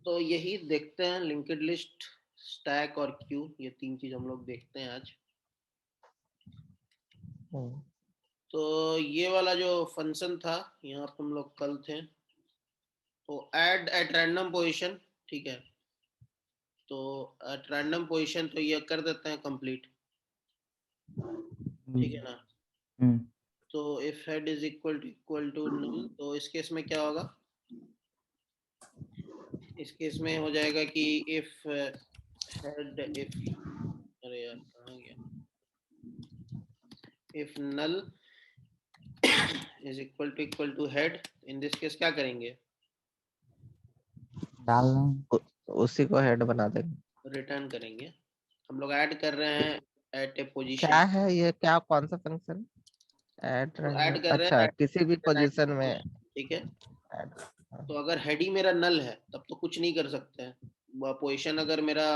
तो यही देखते हैं, लिंक्ड लिस्ट, स्टैक और क्यू, ये तीन चीज हम लोग देखते हैं आज। तो ये वाला जो फंक्शन था यहाँ पे हम लोग कल थे, तो ऐड एट रैंडम पोजीशन, ठीक है। तो एट रैंडम पोजीशन तो ये कर देते हैं कंप्लीट, ठीक है ना। तो if head is equal to null, तो इस केस में क्या होगा, इस केस में हो जाएगा कि इफ हेड, इफ, अरे यार कहाँ गया, if null is equal to head, in this case क्या करेंगे, डालना, उसी को हेड बना देंगे। रिटर्न करेंगे। हम लोग ऐड कर रहे हैं एट ए पोजीशन, क्या है ये, क्या कौन सा फंक्शन? ऐड तो ऐड कर रहे अच्छा, हैं किसी भी पोजीशन में at, ठीक है। ऐड। तो अगर हेड ही मेरा नल है तब तो कुछ नहीं कर सकते हैं। पोजीशन अगर मेरा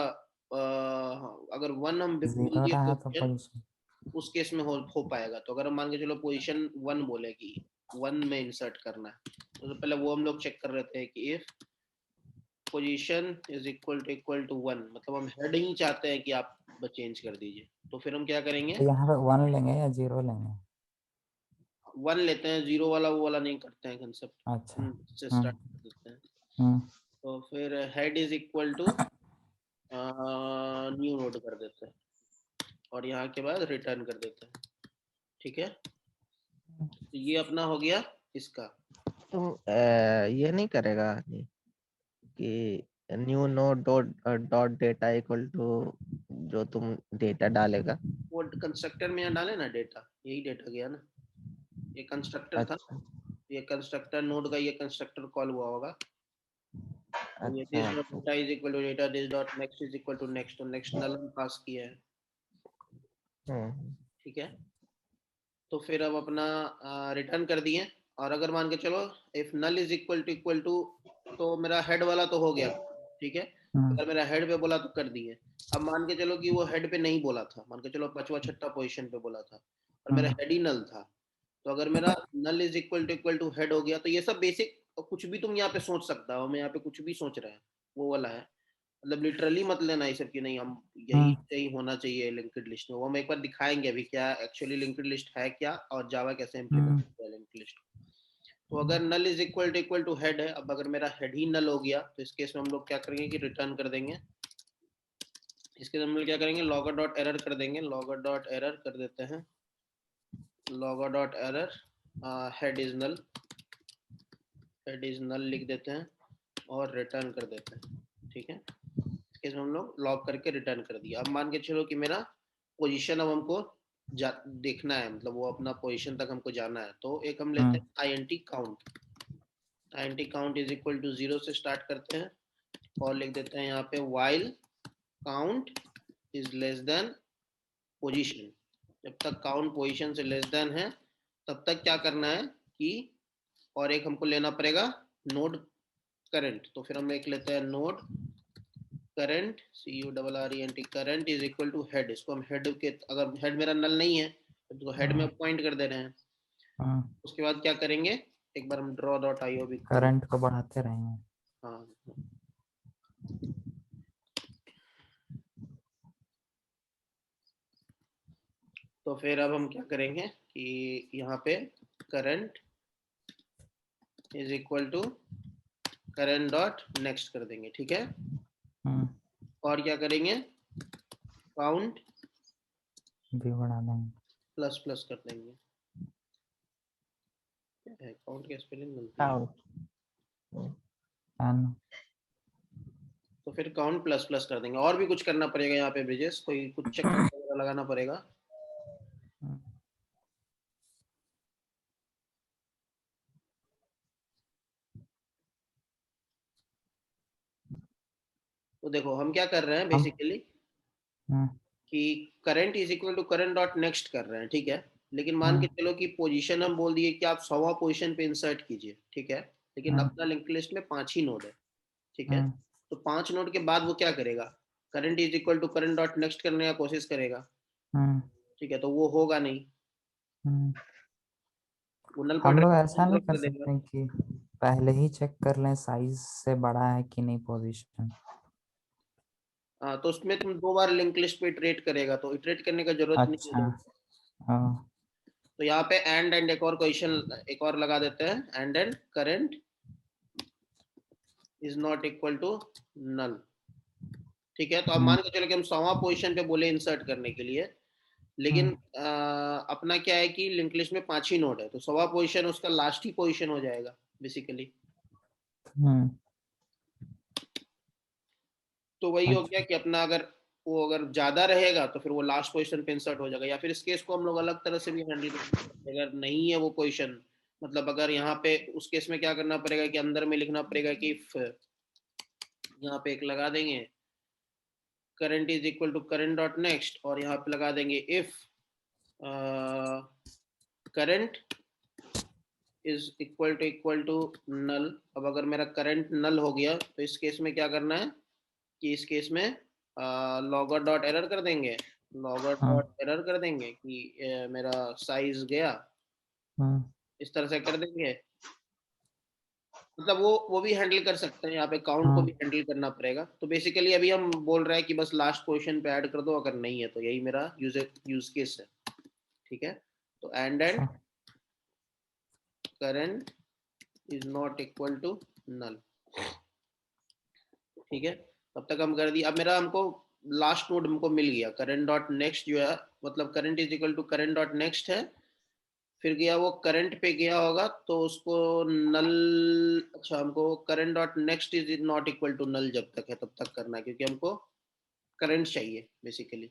अगर वन हम बोल जीरो दिए रहा तो पोजीशन, पोजीशन। उस केस में हो पाएगा। तो अगर हम मान के चलो पोजीशन वन बोले कि वन में इंसर्ट करना है, तो पहले वो हम लोग चेक कर रहे थे कि if position is equal to one, मतलब हम हेड ही चाहते हैं कि आप चेंज कर दीजिए। तो फिर हम क्या करेंगे, तो यहाँ पे 1 लेंगे या 0 लेंगे? वन लेते हैं, जीरो वाला वो वाला नहीं करते हैं अच्छा। कंसेप्ट से स्टार्ट कर देते हैं। हम्म तो फिर head is equal to new node कर देते हैं, और यहाँ के बाद रिटर्न कर देते हैं, ठीक है। तो ये अपना हो गया इसका। तुम ये नहीं करेगा कि new node dot dot data equal to जो तुम डेटा डालेगा? वो कंस्ट्रक्टर में यहाँ डाले ना डेटा, यही डेटा गया ना, ये कंस्ट्रक्टर था, अच्छा ये कंस्ट्रक्टर नोड का ये कंस्ट्रक्टर कॉल हुआ होगा। तो ये अच्छा दिस डॉट अच्छा। Data is equal to data, this dot next is equal to next, तो नेक्स्ट नल हम पास किया है, हम्म ठीक है। तो फिर अब अपना रिटर्न कर दिए। और अगर मान के चलो if null is equal to, तो मेरा हेड वाला तो हो गया, ठीक है। हम्म अगर मेरा हेड पे बोला तो कर दिए। अब मान के चलो कि वो हेड पे नहीं बोला था, मान के चलो पांचवा छठा पोजीशन पे बोला था, और मेरा हम्म हेड ही नल था। तो अगर मेरा null is equal to head हो गया, तो ये सब बेसिक कुछ भी तुम यहाँ पे सोच सकता हो, मैं यहाँ पे कुछ भी सोच रहा है, वो वाला है। मतलब लिटरली मत लेना ये सब कि नहीं हम यही हम्म यही होना चाहिए लिंक्ड लिस्ट में। वो हम एक बार दिखाएंगे अभी क्या एक्चुअली लिंक्ड लिस्ट है क्या, और जावा कैसे इम्प्लीमेंट हम्म करता है लिंक्ड लिस्ट। तो अगर null is equal to head है, अब अगर मेरा हेड ही नल हो गया, तो इस केस में हम लोग क्या करेंगे कि रिटर्न कर देंगे। इसके हम लोग क्या करेंगे, लॉगर डॉट एरर कर देंगे, लॉगर डॉट एरर कर देते हैं, logger dot error head is null, head is null लिख देते हैं और रिटर्न कर देते हैं, ठीक है। इसके हम लोग लॉग करके रिटर्न कर दिया। अब मान के चलो कि मेरा पोजीशन अब हमको देखना है, मतलब वो अपना पोजीशन तक हमको जाना है। तो एक हम लेते हम्म हैं I N T count is equal to zero से स्टार्ट करते हैं, और लिख देते हैं यहाँ पे while count is less than position. जब तक काउंट पोजीशन से लेस देन है तब तक क्या करना है कि, और एक हमको लेना पड़ेगा नोड करंट। तो फिर हम एक लेते हैं node current, CURRENT, current is equal to head. इसको हम हेड के, अगर हेड मेरा नल नहीं है तो हेड में पॉइंट कर दे रहे हैं। हम्म उसके बाद क्या करेंगे, एक बार हम ड्रॉ डॉट आईओ भी खोल, करंट को बढ़ाते रहेंगे। हाँ। तो फिर अब हम क्या करेंगे कि यहाँ पे current is equal to current dot next कर देंगे, ठीक है। हम्म और क्या करेंगे, काउंट भी बढ़ा देंगे। प्लस प्लस कर देंगे। काउंट की स्पेलिंग बनती है, काउंट। एन। तो फिर काउंट प्लस प्लस कर देंगे। और भी कुछ करना पड़ेगा यहाँ पे ब्रिजेस, कोई कुछ चक्कर वगैरह लगाना पड़ेगा। तो देखो हम क्या कर रहे हैं हम बेसिकली कि current is equal to current dot next कर रहे हैं, ठीक है। लेकिन मान के चलो कि पोजीशन हम बोल दिए कि आप 100वां पोजीशन पे इंसर्ट कीजिए, ठीक है। लेकिन अपना लिंक लिस्ट में 5 ही नोड है, ठीक है। तो 5 नोड के बाद वो क्या करेगा, current is equal to current dot next करने का कोशिश करेगा, ठीक है। तो वो होगा नहीं, वो नल हम पॉइंटर लोग ऐसा नहीं कर कर देगा। सकते कि पहले ही चेक कर लें साइज से बड़ा है कि नहीं पोजीशन। हाँ, तो उसमें तुम 2 बार लिंक लिस्ट पे इटरेट करेगा, तो इटरेट करने का जरूरत नहीं अच्छा। है। हाँ। तो यहाँ पे एंड एक और क्वेश्चन एक और लगा देते हैं, and current is not equal to null. ठीक है, तो अब मान के चलो कि हम 100वां पोजीशन पे बोले इंसर्ट करने के लिए, लेकिन अपना क्या है कि लिंक लिस्ट में 5 ही नोड है, तो 100वां पोजीशन उसका लास्ट ही पोजीशन हो जाएगा बेसिकली। तो वही हो गया अच्छा। कि अपना अगर वो अगर ज्यादा रहेगा तो फिर वो लास्ट पोजीशन पे इंसर्ट हो जाएगा, या फिर इस केस को हम लोग अलग तरह से भी हैंडल कर सकते हैं। अगर नहीं है वो पोजीशन, मतलब अगर यहाँ पे उस केस में क्या करना पड़ेगा कि अंदर में लिखना पड़ेगा कि यहाँ पे एक लगा देंगे current is equal to current dot next, और यहाँ पे लगा देंगे if current is equal to null. अब अगर मेरा करंट नल हो गया तो इस केस में क्या करना है कि इस केस में लॉगर डॉट एरर कर देंगे, लॉगर डॉट एरर कर देंगे कि मेरा साइज गया, इस तरह से कर देंगे। मतलब वो भी हैंडल कर सकते हैं, यहाँ पे काउंट को भी हैंडल करना पड़ेगा। तो बेसिकली अभी हम बोल रहे हैं कि बस लास्ट पोजीशन पे ऐड कर दो, अगर नहीं है तो यही मेरा यूज केस है। ठीक है, तो and current is not equal to null. ठीक है, तब तक हम कर दिए। अब मेरा हमको लास्ट नोड हमको मिल गया, करंट डॉट नेक्स्ट जो है, मतलब current is equal to current dot next है, फिर गया वो करंट पे गया होगा तो उसको नल, अच्छा हमको current dot next is not equal to null जब तक है तब तक करना है, क्योंकि हमको करंट चाहिए बेसिकली।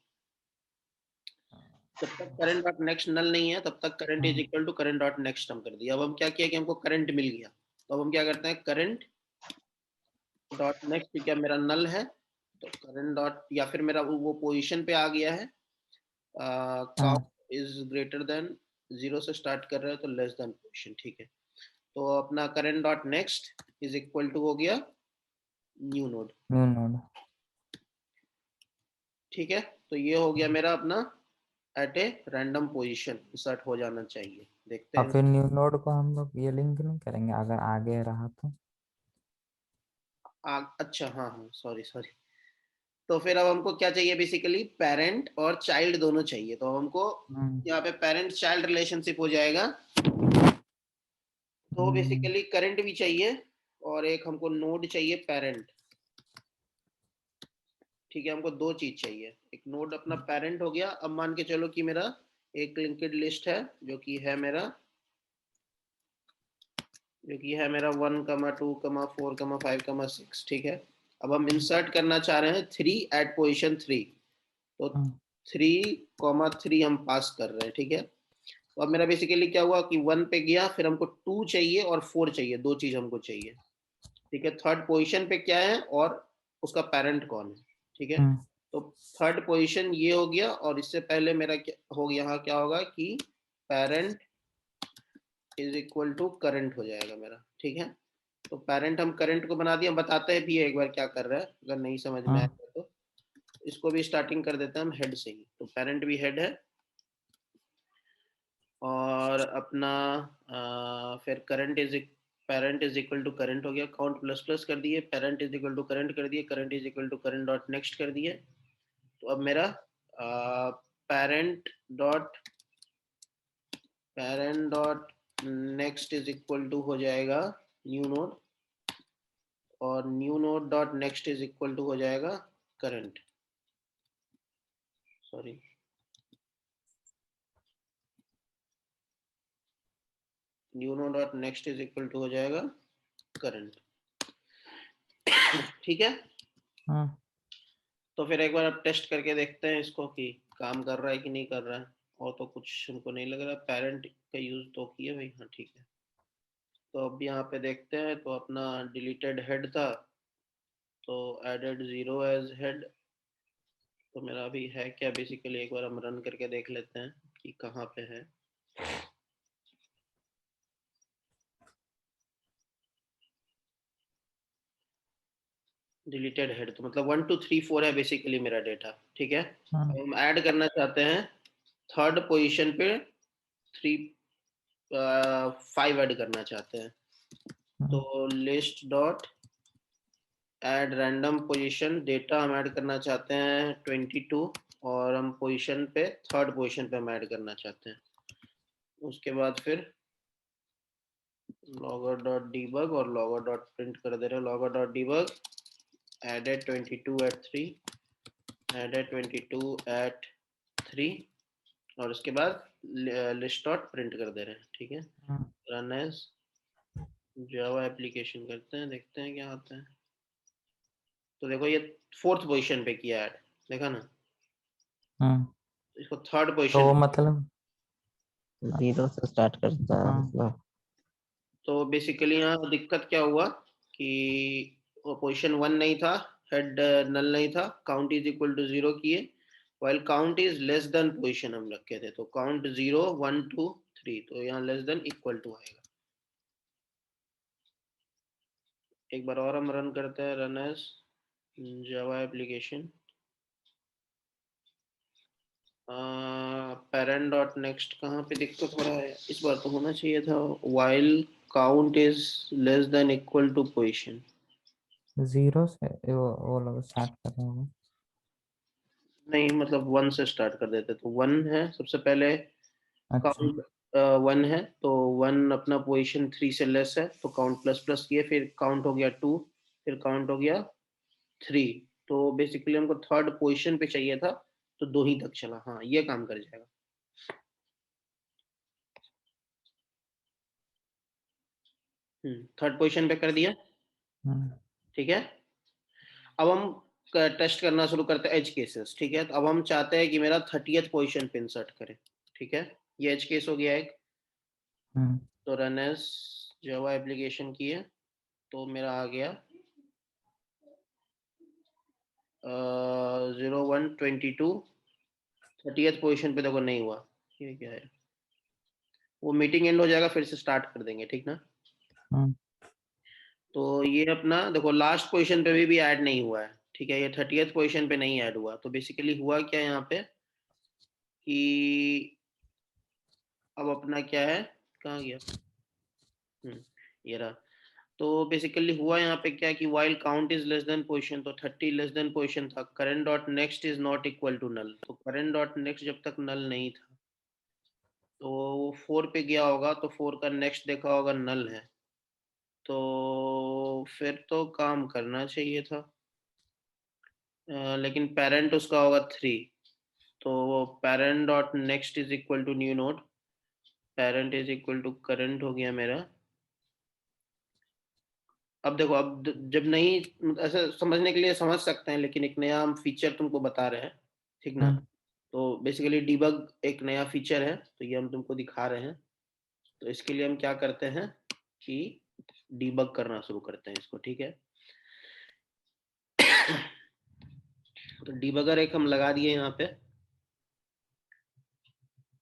जब तक करंट डॉट नेक्स्ट नल नहीं है तब तक current is equal to current dot next हम कर दिया। अब हम क्या किया कि हमको करंट मिल गया, तो अब हम क्या करते हैं करंट डॉट नेक्स्ट, क्या मेरा नल है तो करंट डॉट, या फिर मेरा वो पोजीशन पे आ गया है, काउंट इज ग्रेटर देन 0 से स्टार्ट कर रहे हैं तो लेस देन पोजीशन। ठीक है, तो अपना current dot next is equal to हो गया न्यू नोड। ठीक है, तो ये हो गया मेरा अपना at a random position insert हो जाना चाहिए। देखते और हैं। फिर न्यू नोड को हम लोग ये लिंक नहीं करेंगे अगर आगे रहा तो। अच्छा, हाँ हाँ, सॉरी सॉरी। तो फिर अब हमको क्या चाहिए बेसिकली, पेरेंट और चाइल्ड दोनों चाहिए, तो हमको यहाँ पे पेरेंट चाइल्ड रिलेशनशिप हो जाएगा। तो बेसिकली करंट भी चाहिए और एक हमको नोड चाहिए पेरेंट। ठीक है, हमको 2 चीज चाहिए, एक नोड अपना पेरेंट हो गया। अब मान के चलो कि मेरा एक लिंक्ड लिस्ट है जो कि है मेरा 1,2,4,5,6। ठीक है, अब हम इंसर्ट करना चाह रहे हैं 3 एट पोजीशन 3, तो 3,3 हम पास कर रहे हैं। ठीक है, तो अब मेरा बेसिकली क्या हुआ कि 1 पे गया, फिर हमको 2 चाहिए और 4 चाहिए, 2 चीज हमको चाहिए। ठीक है, थर्ड पोजीशन पे क्या है और उसका पेरेंट कौन है। ठीक है, तो थर्ड पोजीशन ये हो गया, और इससे पहले मेरा क्या हो गया, यहाँ क्या होगा कि parent is equal to current हो जाएगा मेरा। ठीक है, तो पेरेंट हम करंट को बना दिया, हम बताते हैं भी एक बार क्या कर रहा है अगर नहीं समझ में आएगा तो। इसको भी स्टार्टिंग कर देते हैं हम हेड से ही, तो पेरेंट भी हेड है, और अपना फिर parent is equal to current हो गया, काउंट प्लस प्लस कर दिए, parent is equal to current कर दिए, current is equal to current dot next कर दिए। तो अब मेरा parent dot next is equal to हो जाएगा न्यू नोड, और new node dot next is equal to हो जाएगा current, sorry new node dot next is equal to हो जाएगा करंट। ठीक है, तो फिर एक बार अब टेस्ट करके देखते हैं इसको कि काम कर रहा है कि नहीं कर रहा है, और तो कुछ हमको नहीं लग रहा। पेरेंट का यूज तो किया भाई, हाँ ठीक है। तो अब यहाँ पे देखते हैं, तो अपना डिलीटेड हेड था तो एडेड 0 एज हेड, तो मेरा अभी है क्या बेसिकली, एक बार हम रन करके देख लेते हैं कि कहाँ पे है। डिलीटेड हेड तो मतलब 1 2 3 4 है बेसिकली मेरा डेटा। ठीक है, हम ऐड करना चाहते हैं थर्ड पोजीशन पे 5 ऐड करना चाहते हैं। तो list dot add random position, data हम ऐड करना चाहते हैं 22 और हम पोजीशन पे थर्ड पोजीशन पे हम ऐड करना चाहते हैं। उसके बाद फिर लॉगर डॉट डीबग और लॉगर डॉट प्रिंट कर दे रहे हैं। Logger dot debug added 22 at 3, added 22 at 3 और उसके बाद लिस्ट डॉट प्रिंट कर दे रहे हैं। ठीक है, रन एज जावा एप्लीकेशन करते हैं, देखते हैं क्या आता है। तो देखो ये फोर्थ पोजीशन पे किया ऐड, देखा ना, इसको थर्ड तो पोजीशन। वो मतलब 0 से स्टार्ट करता है मतलब। तो बेसिकली यहाँ दिक्कत क्या हुआ कि वो पोजीशन 1 नहीं था, हेड नल नहीं था, काउंट इज इक्वल टू 0 किए, while count is less than position हम रखे थे, तो काउंट 0 1 2 3, तो यहाँ लेस देन इक्वल टू आएगा। एक बार और हम रन करते हैं, run as Java application, parent dot next, कहाँ पे दिक्कत हो रहा है इस बार, तो होना चाहिए था while count is less than equal to position. 0 से वो लोग स्टार्ट कर रहे होंगे। नहीं मतलब 1 से स्टार्ट कर देते, तो 1 है सबसे पहले, अच्छा। काउंट 1 है, तो 1 अपना पोजीशन 3 से लेस है, तो काउंट प्लस प्लस किए, फिर काउंट हो गया 2, फिर काउंट हो गया 3, तो बेसिकली हमको थर्ड पोजीशन पे चाहिए था, तो 2 ही तक चला। हाँ ये काम कर जाएगा। थर्ड पोजीशन पे कर दिया। ठीक है, अब हम टेस्ट करना शुरू करते हैं एज केसेस। ठीक है, तो अब हम चाहते हैं कि मेरा 30th पोजीशन पे इंसर्ट करें। ठीक है, ये एज केस हो गया एक, तो रन एज जावा एप्लीकेशन किए, तो मेरा आ गया 0122, 30th पोजीशन पे देखो नहीं हुआ, ये क्या है, वो मीटिंग एंड हो जाएगा, फिर से स्टार्ट कर देंगे। ठीक ना, तो ये अपना देखो लास्ट पोजीशन पे भी ऐड नहीं हुआ है। ठीक है, ये 30th पोजीशन पे नहीं ऐड हुआ, तो बेसिकली हुआ क्या यहाँ पे कि अब अपना क्या है, कहाँ गया, ये रहा। तो बेसिकली हुआ यहाँ पे क्या कि while count is less than position, तो 30 लेस देन पोजीशन था, current dot next is not equal to null, तो current डॉट नेक्स्ट जब तक नल नहीं था, तो वो 4 पे गया होगा, तो 4 का नेक्स्ट देखा होगा नल है, तो फिर तो काम करना चाहिए था। लेकिन पेरेंट उसका होगा 3, तो वो parent dot next is equal to new node, parent is equal to current हो गया मेरा। अब देखो, अब जब नहीं, ऐसे समझने के लिए समझ सकते हैं, लेकिन एक नया हम फीचर तुमको बता रहे हैं। ठीक ना, तो बेसिकली डीबग एक नया फीचर है, तो ये हम तुमको दिखा रहे हैं। तो इसके लिए हम क्या करते हैं कि डीबग करना शुरू करते हैं इसको। ठीक है, तो डीबगर एक हम लगा दिए यहाँ पे,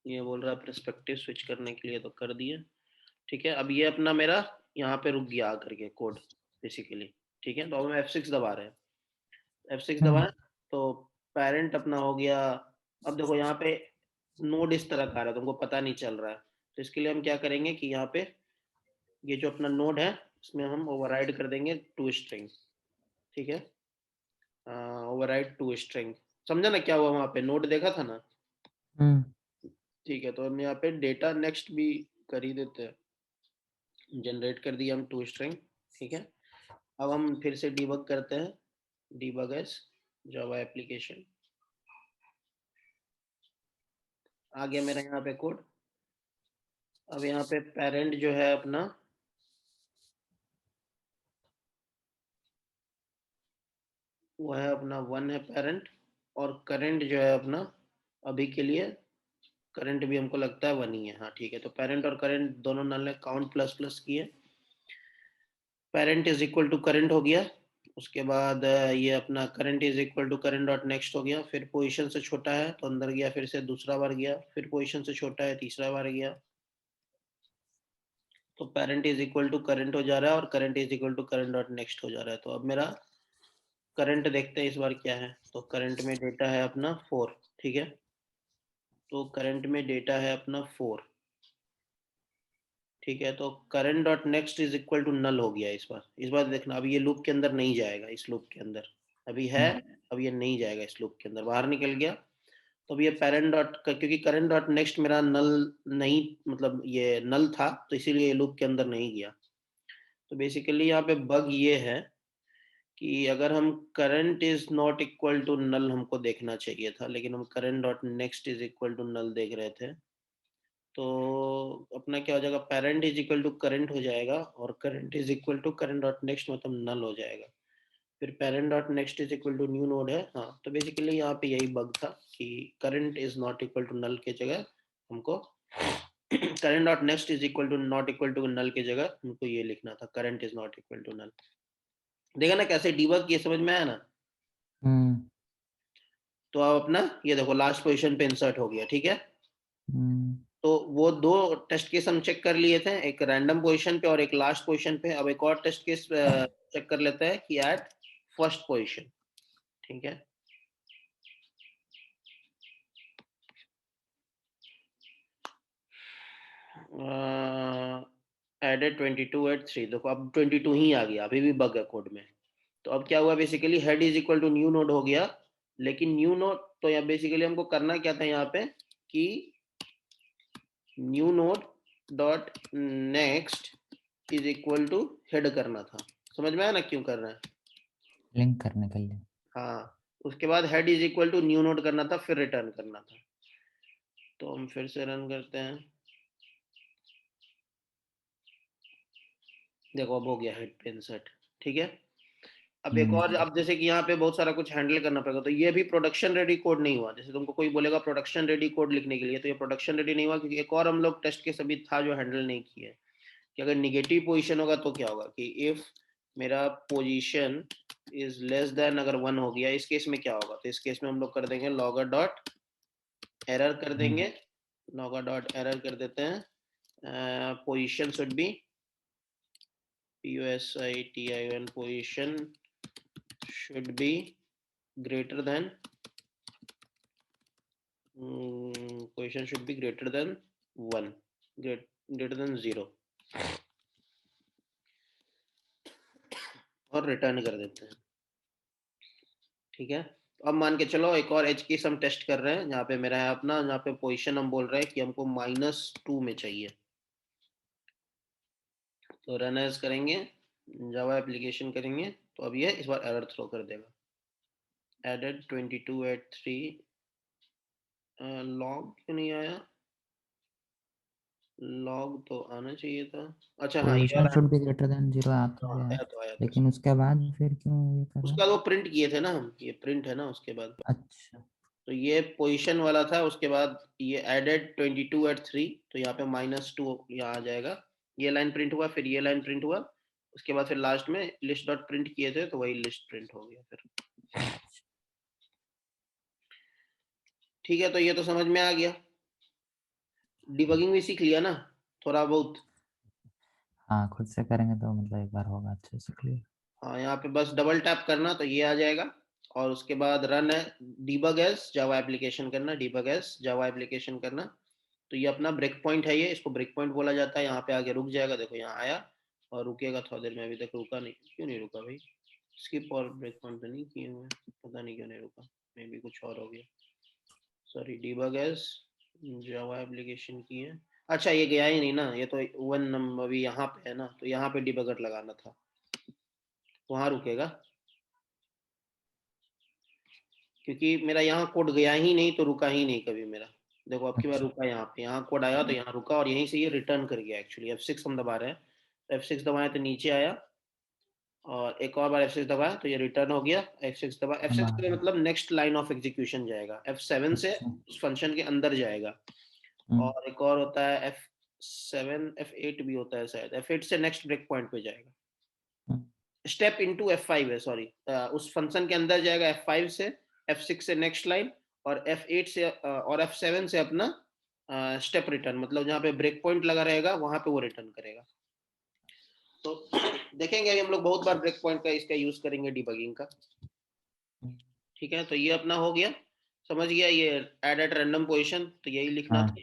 ये बोल रहा है पर्सपेक्टिव स्विच करने के लिए, तो कर दिए। ठीक है, अब ये अपना मेरा यहाँ पे रुक गया आकर के कोड बेसिकली। ठीक है, तो अब हम F6 दबा रहे हैं, F6 दबाएं, तो पेरेंट अपना हो गया। अब देखो यहाँ पे नोड इस तरह का आ रहा है, तुमको पता नहीं चल रहा है, तो इसके लिए हम क्या करेंगे कि यहाँ पे ये जो अपना नोड है, इसमें हम ओवरराइड कर देंगे टू स्ट्रिंग। ठीक है, ओवरराइड टू स्ट्रिंग, समझा ना क्या हुआ, वहाँ पे नोड देखा था ना। ठीक है, तो हम यहाँ पे डेटा नेक्स्ट भी कर ही देते हैं, जनरेट कर दिया हम टू स्ट्रिंग। ठीक है, अब हम फिर से डीबग करते हैं, डीबग एज जावा एप्लीकेशन, आ गया मेरा यहाँ पे कोड। अब यहाँ पे पेरेंट जो है अपना, वो है अपना 1 है पेरेंट, और करंट जो है अपना अभी के लिए, करंट भी हमको लगता है 1 ही है। हाँ ठीक है, तो पेरेंट और करंट दोनों नल है, काउंट प्लस प्लस किए, parent is equal to current हो गया। उसके बाद ये अपना current is equal to current dot next हो गया, फिर पोजीशन से छोटा है तो अंदर गया, फिर से दूसरा बार गया, फिर पोजीशन से छोटा है तीसरा बार गया, तो parent is equal to current हो जा रहा है और current is equal to current dot next हो जा रहा है। तो अब मेरा करंट देखते हैं इस बार क्या है, तो करंट में डेटा है अपना 4। ठीक है, तो करंट में डेटा है अपना 4। ठीक है, तो current dot next is equal to null हो गया इस बार देखना, अभी ये लूप के अंदर नहीं जाएगा, इस लूप के अंदर अभी है, अब ये नहीं जाएगा इस लूप के अंदर, बाहर निकल गया। तो अब ये पेरेंट डॉट, क्योंकि करंट डॉट नेक्स्ट मेरा नल नहीं, मतलब ये नल था, तो इसीलिए ये लूप के अंदर नहीं गया। तो बेसिकली यहाँ पे बग ये है कि अगर हम current is not equal to null हमको देखना चाहिए था, लेकिन हम current dot next is equal to null देख रहे थे, तो अपना क्या हो जाएगा, parent is equal to current हो जाएगा, और current is equal to current dot next मतलब नल हो जाएगा। फिर parent dot next is equal to new node है। हाँ, तो बेसिकली यहाँ पे यही बग था कि current is not equal to null के जगह हमको current dot next is equal to not equal to null के जगह हमको ये लिखना था, current is not equal to null. देखा ना कैसे डीबग किए, समझ में आया ना। तो अब अपना ये देखो लास्ट पोजीशन पे इंसर्ट हो गया, ठीक है। तो वो दो टेस्ट केस हम चेक कर लिए थे, एक रैंडम पोजीशन पे और एक लास्ट पोजीशन पे। अब एक और टेस्ट केस चेक कर लेते हैं कि एट फर्स्ट पोजीशन, ठीक है। एडेड 22 एट 3, देखो अब 22 ही आ गया, अभी भी बग है कोड में। तो अब क्या हुआ, basically head is equal to new node हो गया, लेकिन न्यू नोड, तो यहाँ बेसिकली हमको करना क्या था यहाँ पे कि new node dot next is equal to head करना था। समझ में आया ना क्यों कर रहे हैं, लिंक करने के लिए। हाँ, उसके बाद head is equal to new node करना था, फिर रिटर्न करना था। तो हम फिर से रन करते हैं, देखो अब हो गया हेड पे इंसर्ट, ठीक है। अब एक और, अब जैसे कि यहाँ पे बहुत सारा कुछ हैंडल करना पड़ेगा, तो ये भी प्रोडक्शन रेडी कोड नहीं हुआ। जैसे तुमको कोई बोलेगा प्रोडक्शन रेडी कोड लिखने के लिए, तो ये प्रोडक्शन रेडी नहीं हुआ, क्योंकि एक और हम लोग टेस्ट के सभी था जो हैंडल नहीं किए, कि अगर निगेटिव पोजीशन होगा तो क्या होगा, कि इफ मेरा पोजीशन इज लेस देन अगर 1 हो गया, इस केस में क्या होगा, तो इस केस में हम लोग कर देंगे लॉगर डॉट एरर कर देंगे, लॉगर डॉट एरर कर देते हैं, position should be POSITION, position should be greater than position should be greater than 1, greater than 0, और रिटर्न कर देते हैं, ठीक है। अब मान के चलो एक और एज केस हम टेस्ट कर रहे हैं, जहाँ पे मेरा है अपना, जहाँ पे पोजीशन हम बोल रहे हैं कि हमको -2 में चाहिए। तो रन एज करेंगे, जावा एप्लीकेशन करेंगे, तो अब ये इस बार एरर थ्रो कर देगा। एडेड 22 एट 3, लॉग क्यों नहीं आया, लॉग तो आना चाहिए था। अच्छा हाँ, ये पोजीशन वाला शुड बी ग्रेटर देन 0 आ तो गया है, आया, तो आया था। लेकिन उसके बाद फिर क्यों ये कर रहा उसके है? बाद वो प्रिंट किए थे ना हम, ये प्रिंट है ना उसके बाद। अच्छा, तो ये पोजीशन वाला था, उसके बाद ये एडेड 22 एट 3, तो यहाँ पे -2 यहाँ आ जाएगा। ये लाइन प्रिंट हुआ, फिर ये लाइन प्रिंट हुआ, उसके बाद फिर लास्ट में लिस्ट डॉट प्रिंट किए थे, तो वही लिस्ट प्रिंट हो गया फिर। ठीक है, तो ये तो समझ में आ गया, डिबगिंग भी सीख लिया ना थोड़ा बहुत। हाँ खुद से करेंगे तो मतलब एक बार होगा अच्छे से क्लियर। हाँ, यहाँ पे बस डबल टैप करना तो ये आ जाएगा, और उसके बाद रन है डीबग एज जावा एप्लीकेशन करना, डीबग एज जावा एप्लीकेशन करना। तो ये अपना ब्रेक पॉइंट है, ये इसको ब्रेक पॉइंट बोला जाता है। यहाँ पे आगे रुक जाएगा, देखो यहाँ आया और रुकेगा थोड़ा देर में, अभी तक रुका नहीं, क्यों नहीं रुका भाई, स्किप और ब्रेक पॉइंट तो नहीं किए हुए, पता नहीं क्यों नहीं रुका, मे बी कुछ और हो गया, sorry. Debug as Java application की है, अच्छा ये गया ही नहीं ना, ये तो 1 नंबर अभी यहाँ पे है ना, तो यहाँ पे डिबगर लगाना था, वहाँ रुकेगा, क्योंकि मेरा यहाँ कोड गया ही नहीं तो रुका ही नहीं कभी मेरा। देखो अब की बार अच्छा, रुका, यहाँ पे यहाँ कोड आया तो यहाँ रुका, और यहीं से ये रिटर्न कर गया। एक्चुअली F6 हम दबा रहे हैं, तो F6 दबाए तो नीचे आया, और एक और बार F6 दबाया तो ये रिटर्न हो गया। F6 दबा, अब F6 आ का गया। मतलब नेक्स्ट लाइन ऑफ एग्जीक्यूशन जाएगा, F7 से अच्छा, उस फंक्शन के अंदर जाएगा। और एक और होता है F7, F8 भी होता है शायद, F8 से नेक्स्ट ब्रेक पॉइंट पे जाएगा, स्टेप इनटू F5 है, सॉरी, उस फंक्शन के अंदर जाएगा F5 से, F6 से नेक्स्ट लाइन, और F8 से और F7 से अपना स्टेप रिटर्न, मतलब जहाँ पे ब्रेक पॉइंट लगा रहेगा वहां पे वो रिटर्न करेगा। तो देखेंगे अभी हम लोग बहुत बार ब्रेक पॉइंट का इसका यूज करेंगे डिबगिंग का। ठीक है, तो ये अपना हो गया, समझ गया, ये एड एट रैंडम पोजीशन, तो यही लिखना हाँ था।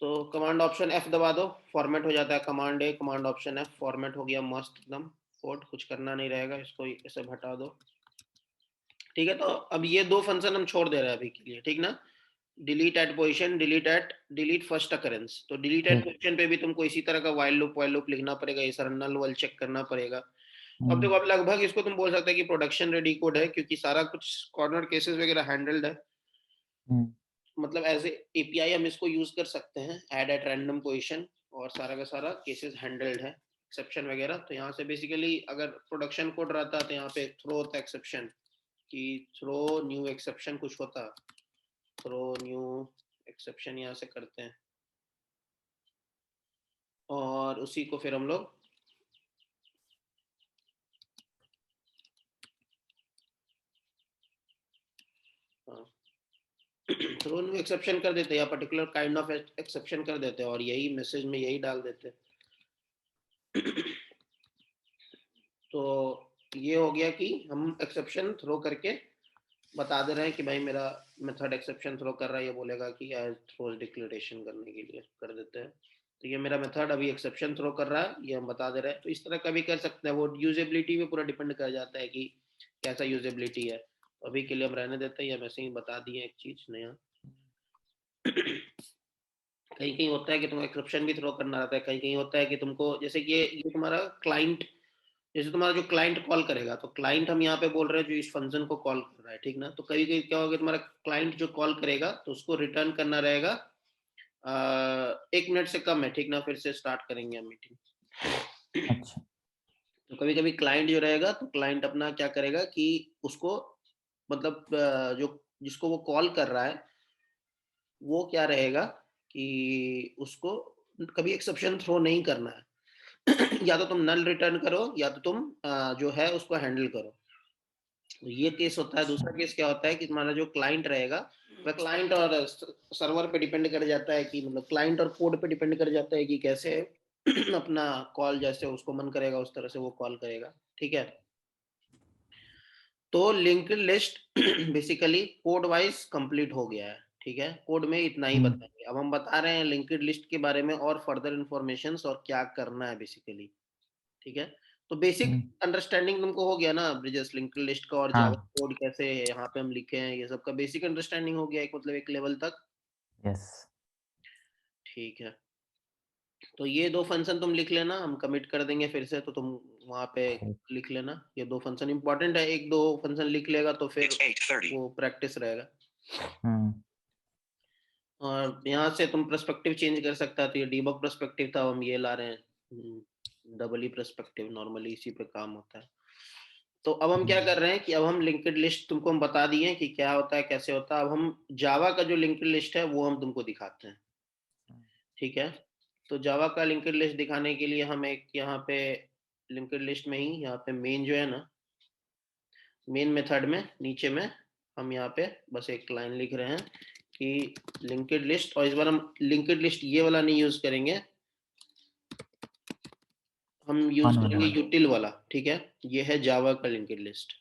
तो कमांड ऑप्शन F दबा दो, फॉर्मेट हो जाता है, command A command option F, format हो गया मस्त एकदम कोड, कुछ करना नहीं रहेगा, इसको इसे हटा दो। ठीक है, तो अब ये दो फंक्शन हम छोड़ दे रहे हैं अभी के लिए, ठीक ना। Delete at position, delete first occurrence. तो डिलीट एट पोजीशन पे भी तुमको इसी तरह का वाइल लूप लिखना पड़ेगा, ये सारा नल वल चेक करना पड़ेगा। अब देखो, अब लगभग इसको तुम बोल सकते हैं कि प्रोडक्शन रेडी कोड है, क्योंकि सारा कुछ कॉर्नर केसेस वगैरह हैंडल्ड है। मतलब एज एपीआई हम इसको यूज कर सकते हैं, ऐड एट रैंडम पोजीशन, और सारा का सारा केसेस हैंडल्ड है, एक्सेप्शन वगैरह। तो यहाँ से बेसिकली अगर प्रोडक्शन कोड रहता तो यहाँ पे थ्रो होता एक्सेप्शन, कि थ्रो न्यू एक्सेप्शन कुछ होता, थ्रो न्यू एक्सेप्शन यहाँ से करते हैं, और उसी को फिर हम लोग थ्रो न्यू एक्सेप्शन कर देते, या पर्टिकुलर काइंड ऑफ एक्सेप्शन कर देते, और यही मैसेज में यही डाल देते। तो ये हो गया कि हम एक्सेप्शन थ्रो करके बता दे रहे हैं कि भाई मेरा मेथड एक्सेप्शन थ्रो कर रहा है, ये बोलेगा कि एज थ्रोज डिक्लेरेशन करने के लिए कर देते हैं। तो ये मेरा मेथड अभी एक्सेप्शन थ्रो कर रहा है, ये हम बता दे रहे हैं। तो इस तरह का भी कर सकते हैं, वो यूजेबिलिटी पे पूरा डिपेंड कर जाता है कि कैसा यूजेबिलिटी है। तो अभी के लिए हम रहने देते हैं, या वैसे ही बता दिए एक चीज नया। कहीं कहीं होता है कि तुमको एक्सेप्शन भी थ्रो करना रहता है, कहीं कहीं होता है कि तुमको, जैसे कि ये तुम्हारा क्लाइंट, जैसे तुम्हारा जो क्लाइंट कॉल करेगा, तो क्लाइंट हम यहाँ पे बोल रहे हैं जो इस फंक्शन को कॉल कर रहा है, ठीक ना। तो कभी कभी क्या होगा, तुम्हारा क्लाइंट जो कॉल करेगा तो उसको रिटर्न करना रहेगा 1 मिनट से कम है, ठीक ना। फिर से स्टार्ट करेंगे हम मीटिंग। अच्छा। तो कभी कभी क्लाइंट जो रहेगा, तो क्लाइंट अपना क्या करेगा कि उसको, मतलब जो जिसको वो कॉल कर रहा है, वो क्या रहेगा कि उसको कभी एक्सेप्शन थ्रो नहीं करना है। या तो तुम नल रिटर्न करो, या तो तुम जो है उसको हैंडल करो। तो ये केस होता है। दूसरा केस क्या होता है कि तुम्हारा जो क्लाइंट रहेगा, वह क्लाइंट और सर्वर पे डिपेंड कर जाता है, कि मतलब क्लाइंट और कोड पे डिपेंड कर जाता है कि कैसे अपना कॉल जैसे उसको मन करेगा उस तरह से वो कॉल करेगा, ठीक है। तो linked list basically code wise complete हो गया है, ठीक है। कोड में इतना ही बताएंगे। अब हम बता रहे हैं लिंक्ड लिस्ट के बारे में और फर्दर इंफॉर्मेशन और क्या करना है बेसिकली, ठीक है। तो बेसिक अंडरस्टैंडिंग तुमको हो गया ना ब्रिजेस, लिंक्ड लिस्ट का, और जावा कोड कैसे है यहाँ पे हम लिखे हैं, ये सब का बेसिक अंडरस्टैंडिंग हो गया, एक मतलब एक लेवल तक। यस। ठीक है, तो ये दो फंक्शन तुम लिख लेना, हम कमिट कर देंगे फिर से, तो तुम वहाँ पे लिख लेना। ये दो फंक्शन इंपॉर्टेंट है, एक दो फंक्शन लिख लेगा तो फिर वो प्रैक्टिस रहेगा। और यहाँ से तुम पर्सपेक्टिव चेंज कर सकता, तो ये डीबग पर्सपेक्टिव था, हम ये ला रहे हैं डबल ई पर्सपेक्टिव, नॉर्मली इसी पे काम होता है। तो अब हम क्या कर रहे हैं कि अब हम लिंक्ड लिस्ट तुमको हम बता दिए कि क्या होता है कैसे होता है। अब हम जावा का जो लिंक्ड लिस्ट है वो हम तुमको दिखाते हैं, ठीक है। तो जावा का लिंक्ड लिस्ट दिखाने के लिए हम एक यहाँ पे लिंक्ड लिस्ट में ही यहाँ पे मेन जो है ना, मेन मेथड में नीचे में हम यहाँ पे बस एक लाइन लिख रहे हैं कि लिंक्ड लिस्ट, और इस बार हम लिंक्ड लिस्ट ये वाला नहीं यूज करेंगे, हम यूज करेंगे यूटिल वाला, ठीक है। ये है जावा का linked list,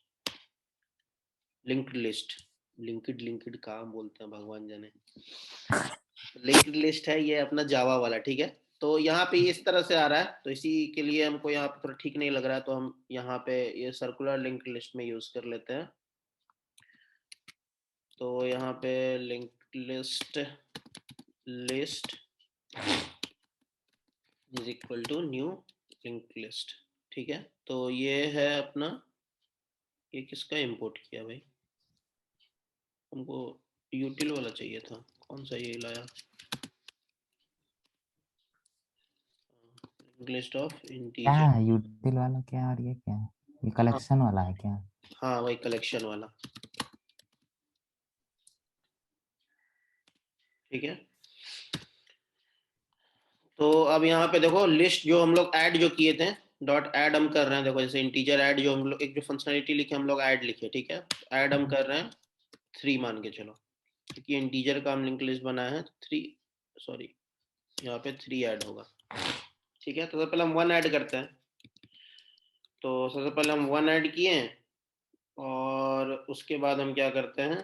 linked list, linked कहाँ बोलते हैं भगवान जाने। लिंक्ड लिस्ट है ये अपना जावा वाला, ठीक है। तो यहाँ पे इस तरह से आ रहा है, तो इसी के लिए हमको यहाँ पे थोड़ा ठीक नहीं लग रहा है, तो हम यहाँ पे ये सर्कुलर लिंक्ड लिस्ट में यूज कर लेते हैं। तो यहाँ पे linked list is equal to new linked list, ठीक है। तो ये है अपना, ये किसका इंपोर्ट किया भाई, हमको यूटिल वाला चाहिए था, कौन सा ये लाया, लिस्ट ऑफ क्या इंटीजर। है यूटिल वाला, क्या और ये क्या है, ये कलेक्शन वाला है क्या? हाँ वही कलेक्शन वाला, ठीक है। तो अब यहाँ पे देखो लिस्ट जो हम लोग ऐड जो किए थे, डॉट ऐड हम कर रहे हैं। देखो जैसे इंटीजर ऐड जो हम लोग एक जो फंक्शनलिटी लिखे हम लोग ऐड लिखे, ठीक है। ऐड हम कर रहे हैं 3 मान के चलो, क्योंकि इंटीजर का हम लिंक लिस्ट बनाया है 3, सॉरी यहाँ पे 3 ऐड होगा, ठीक है। तो सबसे पहले हम 1 ऐड करते हैं। तो सबसे पहले हम 1 ऐड किए, और उसके बाद हम क्या करते हैं,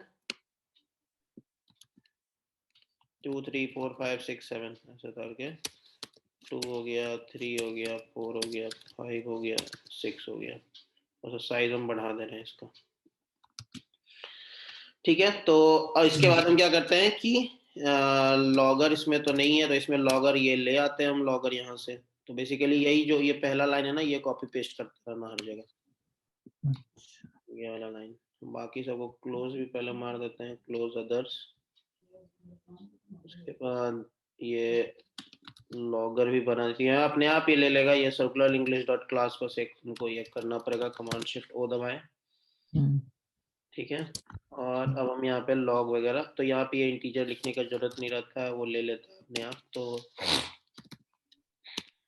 2 3 4 5 6 7 ऐसे करके 2 हो गया, 3 हो गया, 4 हो गया, 5 हो गया, 6 हो गया। और साइज हम बढ़ा दे रहे हैं इसका। ठीक है, तो इसके बाद हम क्या करते हैं कि लॉगर इसमें तो नहीं है, तो इसमें लॉगर ये ले आते हैं हम, लॉगर यहाँ से। तो बेसिकली यही जो ये पहला लाइन है ना, ये कॉपी पेस्ट करते रहना हर जगह, ये वाला लाइन। बाकी सबको क्लोज भी पहले मार देते हैं, क्लोज अदर्स। उसके बाद ये लॉगर भी बना देती है, अपने आप ये ले लेगा ये सर्कुलर इंग्लिश डॉट क्लास। बस एक उनको ये करना पड़ेगा, कमांड शिफ्ट ओ दबाएं। ठीक है, और अब हम यहाँ पे लॉग वगैरह, तो यहाँ पे ये इंटीजर लिखने का जरूरत नहीं रहता है, वो ले लेता है अपने आप। तो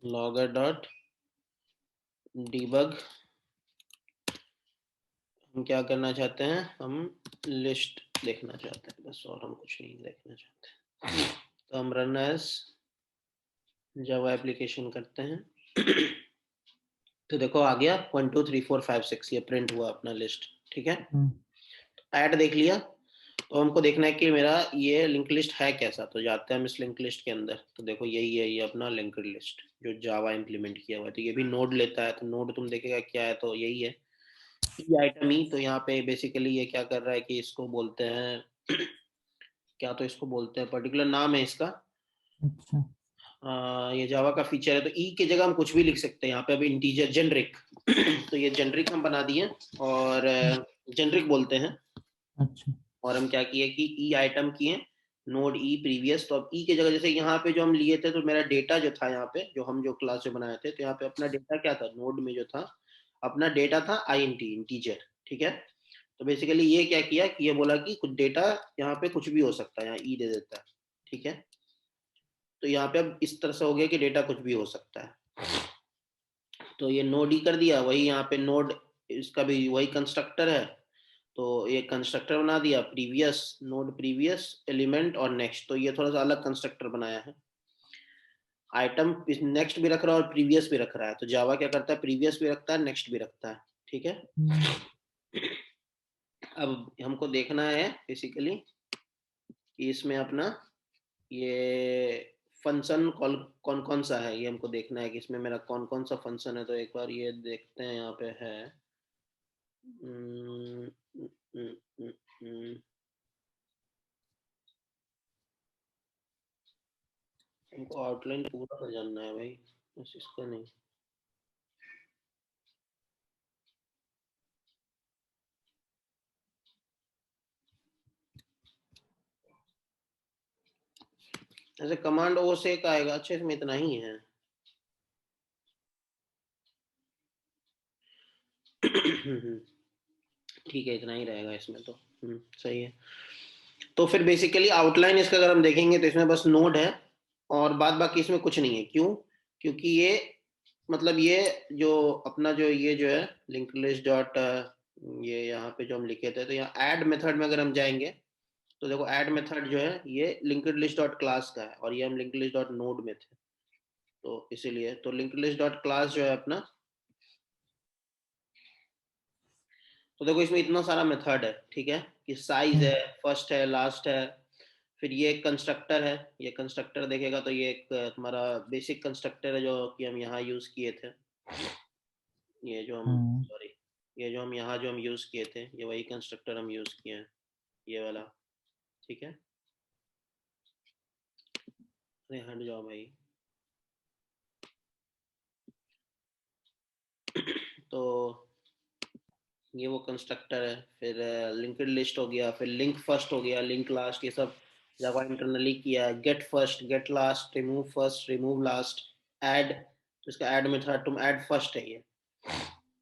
लॉगर डॉट डीबग, हम क्या करना चाहते हैं, हम लिस्ट देखना चाहते हैं बस, और हम कुछ नहीं देखना चाहते। तो हम रन एज जावा एप्लीकेशन करते हैं। तो देखो आ गया 1 2 3 4 5 6, ये प्रिंट हुआ अपना लिस्ट। ठीक है, ऐड देख लिया। तो हमको देखना है कि मेरा ये लिंक लिस्ट है कैसा। तो जाते हैं हम इस लिंक लिस्ट के अंदर, तो देखो यही है, ये अपना लिंक्ड लिस्ट जो जावा इंप्लीमेंट किया हुआ है। तो ये भी नोड लेता है, तो नोड तुम देखेगा क्या है, तो यही है ई आइटम ई। तो यहाँ पे बेसिकली ये क्या कर रहा है कि इसको बोलते हैं क्या, तो इसको बोलते हैं, पर्टिकुलर नाम है इसका। अच्छा। ये जावा का फीचर है, तो ई की जगह हम कुछ भी लिख सकते हैं यहाँ पे। अभी इंटीजर जेनरिक तो ये जेनरिक हम बना दिए, और जेनरिक बोलते हैं। अच्छा। और हम क्या किए कि ई आइटम किए नोड ई प्रीवियस। तो अब ई की जगह जैसे यहाँ पे जो हम लिए थे, तो मेरा डेटा जो था यहाँ पे, जो हम जो क्लास जो बनाए थे, तो यहाँ पे अपना डेटा क्या था, नोड में जो था अपना डेटा था आईएनटी, इंटीजर। ठीक है, तो बेसिकली ये क्या किया कि ये बोला कि कुछ डेटा यहाँ पे कुछ भी हो सकता है, यहाँ ई दे देता है। ठीक है, तो यहाँ पे अब इस तरह से हो गया कि डेटा कुछ भी हो सकता है। तो ये नोड ई कर दिया, वही यहाँ पे नोड, इसका भी वही कंस्ट्रक्टर है। तो ये कंस्ट्रक्टर बना दिया प्रीवियस, नोड प्रीवियस एलिमेंट और नेक्स्ट। तो ये थोड़ा सा अलग कंस्ट्रक्टर बनाया है। आइटम नेक्स्ट भी रख रहा है और प्रीवियस भी रख रहा है। तो जावा क्या करता है, प्रीवियस भी रखता है, नेक्स्ट भी रखता है। ठीक है, अब हमको देखना है बेसिकली कि इसमें अपना ये फंक्शन कौन कौन सा है, ये हमको देखना है कि इसमें मेरा कौन कौन सा फंक्शन है। तो एक बार ये देखते हैं, यहाँ पे है हम्म, हम्म, हम्म, हम्म, हमको आउटलाइन पूरा कर जानना है भाई, बस इसका नहीं। ऐसे कमांड ओ से एक आएगा, अच्छे इसमें इतना ही है। ठीक है, इतना ही रहेगा इसमें तो। सही है। तो फिर बेसिकली आउटलाइन इसका अगर हम देखेंगे, तो इसमें बस नोड है और बाद बाकी इसमें कुछ नहीं है। क्यों? क्योंकि ये मतलब ये जो अपना जो ये जो है लिंक लिस्ट डॉट, ये यहाँ पे जो हम लिखे थे, तो यहाँ ऐड मेथड में अगर हम जाएंगे, तो देखो ऐड मेथड जो है ये लिंक्ड लिस्ट डॉट क्लास का है, और ये हम लिंक्ड लिस्ट डॉट नोड में थे। तो इसीलिए तो लिंक्ड लिस्ट डॉट क्लास जो है अपना, तो देखो इसमें इतना सारा मेथड है। ठीक है, कि साइज है, फर्स्ट है, लास्ट है, फिर ये एक कंस्ट्रक्टर है। ये कंस्ट्रक्टर देखेगा तो ये एक तुम्हारा बेसिक कंस्ट्रक्टर है, जो कि हम यहाँ यूज किए थे। ये जो हम सॉरी, ये जो हम यहाँ जो हम यूज किए थे, ये वही कंस्ट्रक्टर हम यूज किए हैं, ये वाला। ठीक है, अरे हट जाओ भाई। तो ये वो कंस्ट्रक्टर है। फिर लिंक्ड लिस्ट हो गया, फिर लिंक फर्स्ट हो गया, लिंक लास्ट, ये सब जावा इंटरनली किया। Get first, get last, remove first, remove last, add, तो इसका ऐड मेथड तुम ऐड फर्स्ट है ये।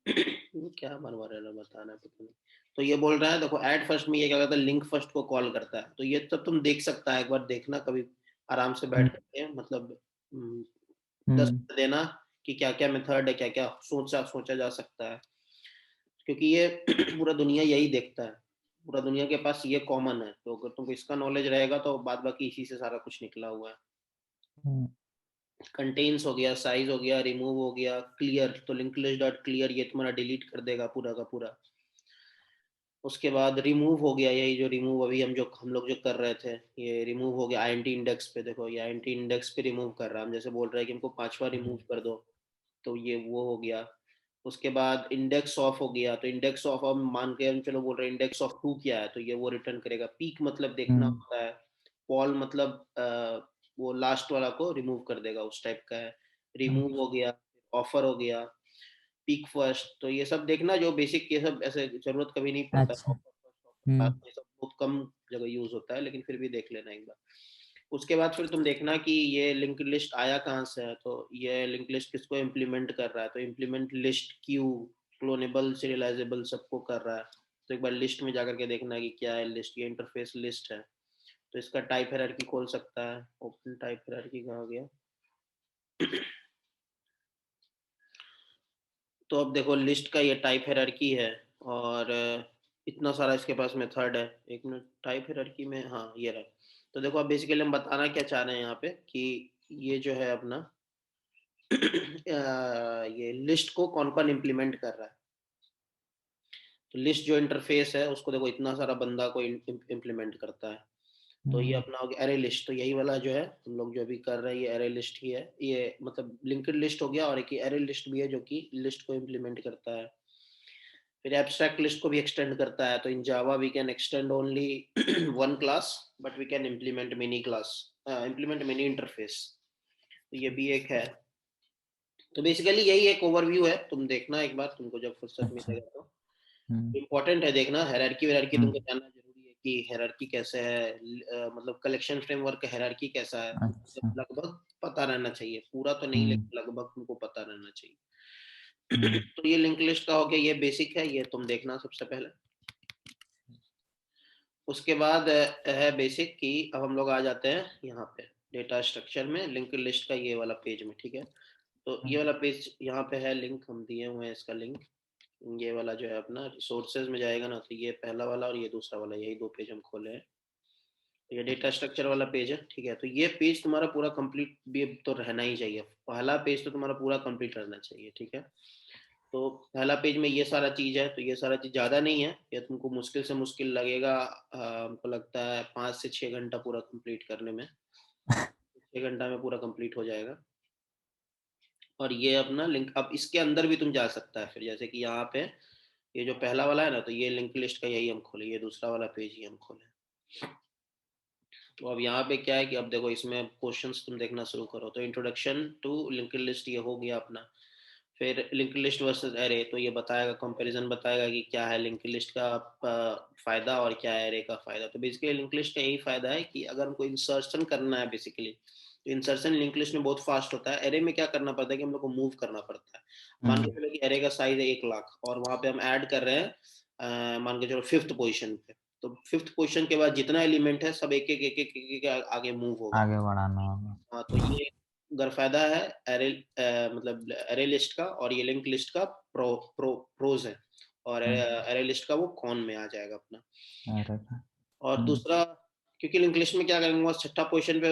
क्या बनवा रहे हो बताना पता नहीं। तो ये बोल रहा है देखो ऐड फर्स्ट में ये क्या करता है, लिंक फर्स्ट को कॉल करता है। तो ये सब तुम देख सकता है, एक बार देखना कभी आराम से बैठ करके, मतलब 10 देना कि क्या क्या मेथड है, क्या क्या सोचा सोचा जा सकता है। क्योंकि ये पूरा दुनिया यही देखता है, पूरा दुनिया के पास ये कॉमन है। तो अगर तुमको इसका नॉलेज रहेगा, तो बाद बाकी इसी से सारा कुछ निकला हुआ है। कंटेन्स हो गया, साइज हो गया, रिमूव हो गया, क्लियर, तो लिंक लिस्ट डॉट क्लियर ये तुम्हारा डिलीट कर देगा पूरा का पूरा। उसके बाद रिमूव हो गया, यही जो रिमूव अभी हम लोग जो कर रहे थे, ये रिमूव हो गया आईएनटी इंडेक्स पे। देखो ये आईएनटी इंडेक्स पे रिमूव कर रहा है, हम जैसे बोल रहे हैं कि हमको 5वां रिमूव कर दो, तो ये वो हो गया। उसके बाद इंडेक्स ऑफ हो गया, तो इंडेक्स ऑफ हम मान के हम चलो बोल रहे हैं इंडेक्स ऑफ 2 क्या है, तो ये वो रिटर्न करेगा। पीक मतलब देखना होता है, पॉल मतलब वो लास्ट वाला को रिमूव कर देगा, उस टाइप का है। रिमूव हो गया, ऑफर हो गया, पीक फर्स्ट, तो ये सब देखना जो बेसिक, ये सब ऐसे जरूरत कभी नहीं पड़ता है। अच्छा। ऑफर फर्स्ट ये सब बहुत कम जगह यूज होता है, लेकिन फिर भी देख लेना एक बार। उसके बाद फिर तुम देखना कि ये लिंक लिस्ट आया कहाँ से है, तो ये लिंक लिस्ट किसको इम्प्लीमेंट कर रहा है, तो implement list Q clonable serialisable सबको कर रहा है। तो एक बार लिस्ट में जाकर के देखना कि क्या है लिस्ट, ये इंटरफेस लिस्ट है। तो इसका टाइप हायरार्की खोल सकता है, ओपन टाइप हायरार्की कहाँ गया। तो अब देखो लिस्ट का ये टाइप हायरार्की है, और इतना सारा इसके पास मेथड है। एक मिनट, टाइप हायरार्की में, हाँ ये रहा। तो देखो अब बेसिकली हम बताना क्या चाह रहे हैं यहाँ पे कि ये जो है अपना ये लिस्ट को कौन कौन इम्प्लीमेंट कर रहा है। तो लिस्ट जो इंटरफेस है उसको देखो इतना सारा बंदा को इम्प्लीमेंट करता है। तो ये अपना हो गया एरे लिस्ट, तो यही वाला जो है हम लोग जो अभी कर रहे हैं ये एरे लिस्ट ही है। ये मतलब लिंक्ड लिस्ट हो गया, और एक एरे लिस्ट भी है जो कि लिस्ट को इम्प्लीमेंट करता है। फिर एब्स्ट्रैक्ट लिस्ट को भी एक्सटेंड करता है। तो in Java we can extend only one class, but we can implement many class, implement many interface. तो ये भी एक है। तो बेसिकली यही एक ओवरव्यू है, तुम देखना एक बार, तुमको जब फुर्सत अच्छा। मिलेगा तो। इम्पोर्टेंट है देखना, हायरार्की वायरार्की तुमको जानना जरूरी है कि हायरार्की कैसे है, मतलब कलेक्शन फ्रेमवर्क का हायरार्की कैसा है, अच्छा। लगभग पता रहना चाहिए। पूरा तो नहीं, लेकिन लगभग तुमको पता रहना चाहिए। तो ये लिंक लिस्ट का हो गया, ये बेसिक है, ये तुम देखना सबसे पहले। उसके बाद है बेसिक कि अब हम लोग आ जाते हैं यहाँ पे डेटा स्ट्रक्चर में, लिंक लिस्ट का ये वाला पेज में, ठीक है। तो ये वाला पेज यहाँ पे है, लिंक हम दिए हुए हैं इसका लिंक। ये वाला जो है अपना रिसोर्सेज में जाएगा ना, तो ये पहला वाला और ये दूसरा वाला, यही दो पेज हम खोले हैं। तो ये डेटा स्ट्रक्चर वाला पेज है, ठीक है। तो ये पेज तुम्हारा पूरा कंप्लीट भी तो रहना ही चाहिए, पहला पेज तो तुम्हारा पूरा कंप्लीट रहना चाहिए, ठीक है। तो पहला पेज में ये सारा चीज है, तो ये सारा चीज ज्यादा नहीं है, ये तुमको मुश्किल से मुश्किल लगेगा, हमको लगता है 5 से 6 घंटा पूरा कंप्लीट करने में। 6 घंटा में पूरा कंप्लीट हो जाएगा। और ये अपना लिंक, अब इसके अंदर भी तुम जा सकता है फिर, जैसे कि यहाँ पे ये जो पहला वाला है ना, तो ये लिंक लिस्ट का यही हम खोले, ये दूसरा वाला पेज ही हम खोले। तो अब यहाँ पे क्या है कि अब देखो इसमें क्वेश्चंस तुम देखना शुरू करो। तो इंट्रोडक्शन टू लिंक्ड लिस्ट ये हो गया अपना। फिर लिंक्ड लिस्ट वर्सेस एरे, तो ये बताएगा, कंपैरिजन बताएगा कि क्या है लिंक्ड लिस्ट का फायदा और क्या है एरे का फायदा। तो बेसिकली लिंक्ड लिस्ट का यही फायदा है कि अगर हमको इंसर्शन करना है बेसिकली, तो इंसर्शन लिंक्ड लिस्ट में बहुत फास्ट होता है। एरे में क्या करना पड़ता है कि हम लोग को मूव करना पड़ता है। मान के चलो कि एरे का साइज है 1 लाख, और वहां पे हम ऐड कर रहे हैं मान के चलो 5th पोजीशन पे। तो 5th पोजीशन के बाद जितना एलिमेंट है सब एक एक एक एक, एक, एक आगे मूव होगा। आगे बढ़ाना होगा। हाँ, तो ये गरफायदा है एरे, मतलब एरे लिस्ट का, और ये लिंक लिस्ट का प्रोज है। और एरे लिस्ट का वो कॉन में आ जाएगा अपना। अरे और दूसरा, क्योंकि लिंक लिस्ट में क्या करेंगे, वहाँ 6ठा पोजीशन पे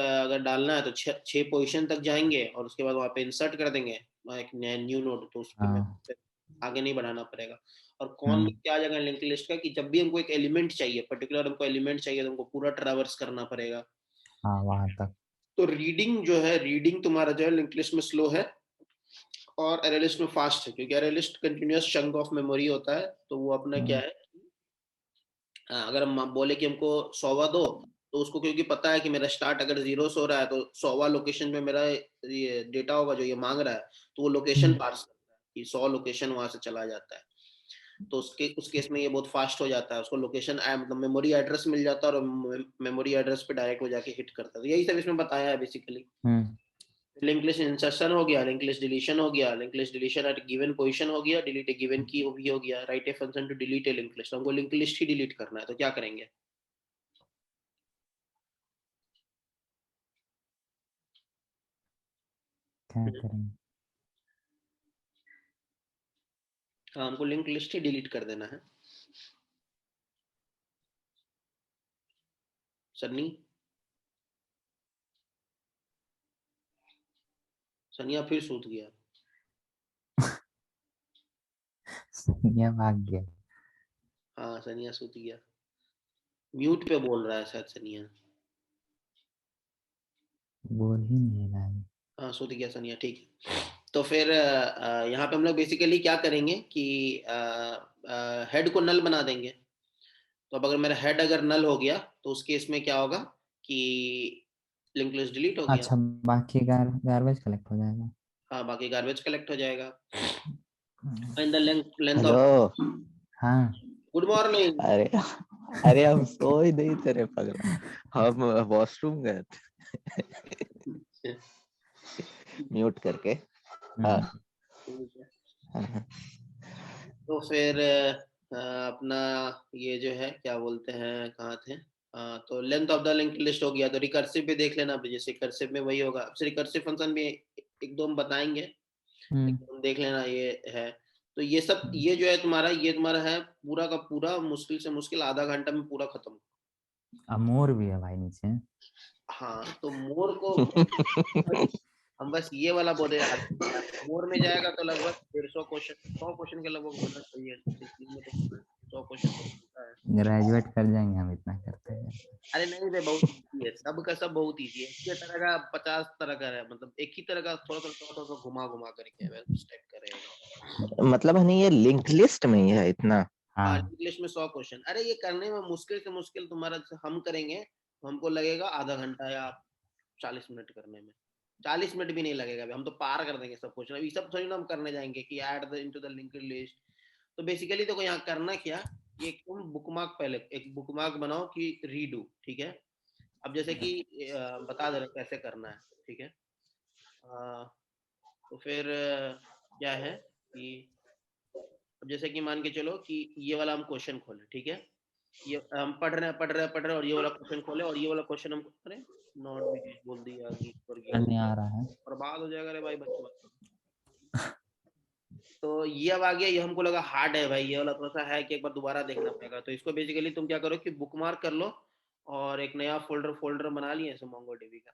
अगर डालना है तो 6 पोजीशन तक जाएंगे, और उसके बाद वहाँ पे इंसर्ट कर देंगे एक न्यू नोड, तो उस पर हाँ। आगे नहीं बढ़ाना पड़ेगा। और कौन में क्या आ जाएगा लिंक लिस्ट का कि जब भी हमको एक एलिमेंट चाहिए, पर्टिकुलर हमको एलिमेंट चाहिए, तो हमको पूरा ट्रैवर्स करना पड़ेगा। हाँ वहां तक। तो रीडिंग जो है, रीडिंग तुम्हारा जो है लिंक लिस्ट में स्लो है, और एरे लिस्ट में फास्ट है, क्योंकि array list continuous chunk of memory होता है। तो वो अपना क्या है, अगर हम बोले कि हमको 100वां दो, तो उसको क्योंकि पता है कि मेरा स्टार्ट अगर 0 से हो रहा है, तो 100वां लोकेशन पे मेरा ये डेटा होगा जो ये मांग रहा है, तो वो लोकेशन पार्स करता है कि 100 लोकेशन वहां से चला जाता है। तो उस केस में ये बहुत फास्ट हो जाता है, उसको लोकेशन मतलब मेमोरी एड्रेस मिल जाता है, और मेमोरी एड्रेस पे डायरेक्ट हो जाके हिट करता है। तो यही सब इसमें बताया है बेसिकली। लिंक लिस्ट इंसर्शन हो गया, लिंक लिस्ट डिलीशन हो गया, link list deletion at given position हो गया, डिलीट ए गिवन की भी हो गया, write a function to delete a link list. हमको लिंक लिस्ट ही डिलीट करना है, तो क्या करेंगे। क्या करेंगे। हाँ, हमको लिंक लिस्ट ही डिलीट कर देना है। सन्नी, सनिया फिर सूत गया। ये भाग गया। हाँ हाँ सनिया सूत गया, म्यूट पे बोल रहा है शायद सनिया। बोल ही नहीं रहा है। हाँ सूत गया सनिया, ठीक है। तो फिर यहाँ पे हम लोग बेसिकली क्या करेंगे कि हेड को नल बना देंगे। तो अब अगर मेरा हेड अगर नल हो गया तो उस केस में क्या होगा कि लिंक लिस्ट डिलीट हो गया। अच्छा, बाकी गार्बेज कलेक्ट हो जाएगा। हाँ बाकी गार्बेज कलेक्ट हो जाएगा। Hmm, in the length hello. Of, हाँ गुड मॉर्निंग। अरे अरे हम सो ही नहीं थे रे पगला, हम वॉशरूम गए थे म्यूट करके। हाँ ठीक है। हाँ। तो फिर अपना ये जो है क्या बोलते हैं, कहाँ थे, तो length of the link list हो गया। तो रिकर्सिव भी देख लेना, जैसे रिकर्सिव में वही होगा। रिकर्सिव फंक्शन भी एक दो हम बताएंगे, हम्म, लेकिन देख लेना ये है। तो ये सब ये जो है तुम्हारा, ये तुम्हारा है पूरा का पूरा, मुश्किल से मुश्किल आधा घंटा में पूरा खत्म। अमोर भी है भाई नीचे। हाँ तो मोर को हम बस ये वाला बोले यार, मोर में जाएगा तो लगभग 150 क्वेश्चन, 100 क्वेश्चन के लगभग होना चाहिए। इसमें तो 100 क्वेश्चन तो होता है। ग्रेजुएट कर जाएंगे हम इतना करते हैं। अरे नहीं रे, बहुत इजी है, सब का सब बहुत इजी है। इसी तरह का 50 तरह का है, मतलब एक ही तरह का थोड़ा सा घुमा घुमा करके उस टाइप का रहेगा। मतलब है नहीं, ये लिंक लिस्ट में ही है इतना? हाँ हाँ, इंग्लिश में 100 क्वेश्चन। अरे ये करने में मुश्किल से मुश्किल तुम्हारा, हम करेंगे तो हमको लगेगा आधा घंटा या 40 मिनट करने में। 40 मिनट भी नहीं लगेगा, अभी हम तो पार कर देंगे सब क्वेश्चन। अभी सब थोड़ी ना हम करने जाएंगे कि add the into the linked list. तो बेसिकली देखो यहाँ करना क्या, ये तुम बुकमार्क, पहले एक बुकमार्क बनाओ कि रीडू, ठीक है। अब जैसे कि बता दे रहे कैसे करना है, ठीक है। तो फिर क्या है कि अब जैसे कि मान के चलो कि ये वाला हम क्वेश्चन खोले, ठीक है। ये हम पढ़ रहे हैं और ये वाला क्वेश्चन खोले, और ये वाला क्वेश्चन हम अरे नॉट भी बोल दिया, नहीं आ रहा है। बर्बाद हो जाएगा रे भाई बच्चों। तो ये अब आ गया, ये हमको लगा हार्ड है भाई, ये वाला थोड़ा सा है कि एक बार दोबारा देखना पड़ेगा। तो इसको बेसिकली तुम क्या करो कि बुकमार्क कर लो, और एक नया फोल्डर बना लिए ऐसे मोंगोडीबी का।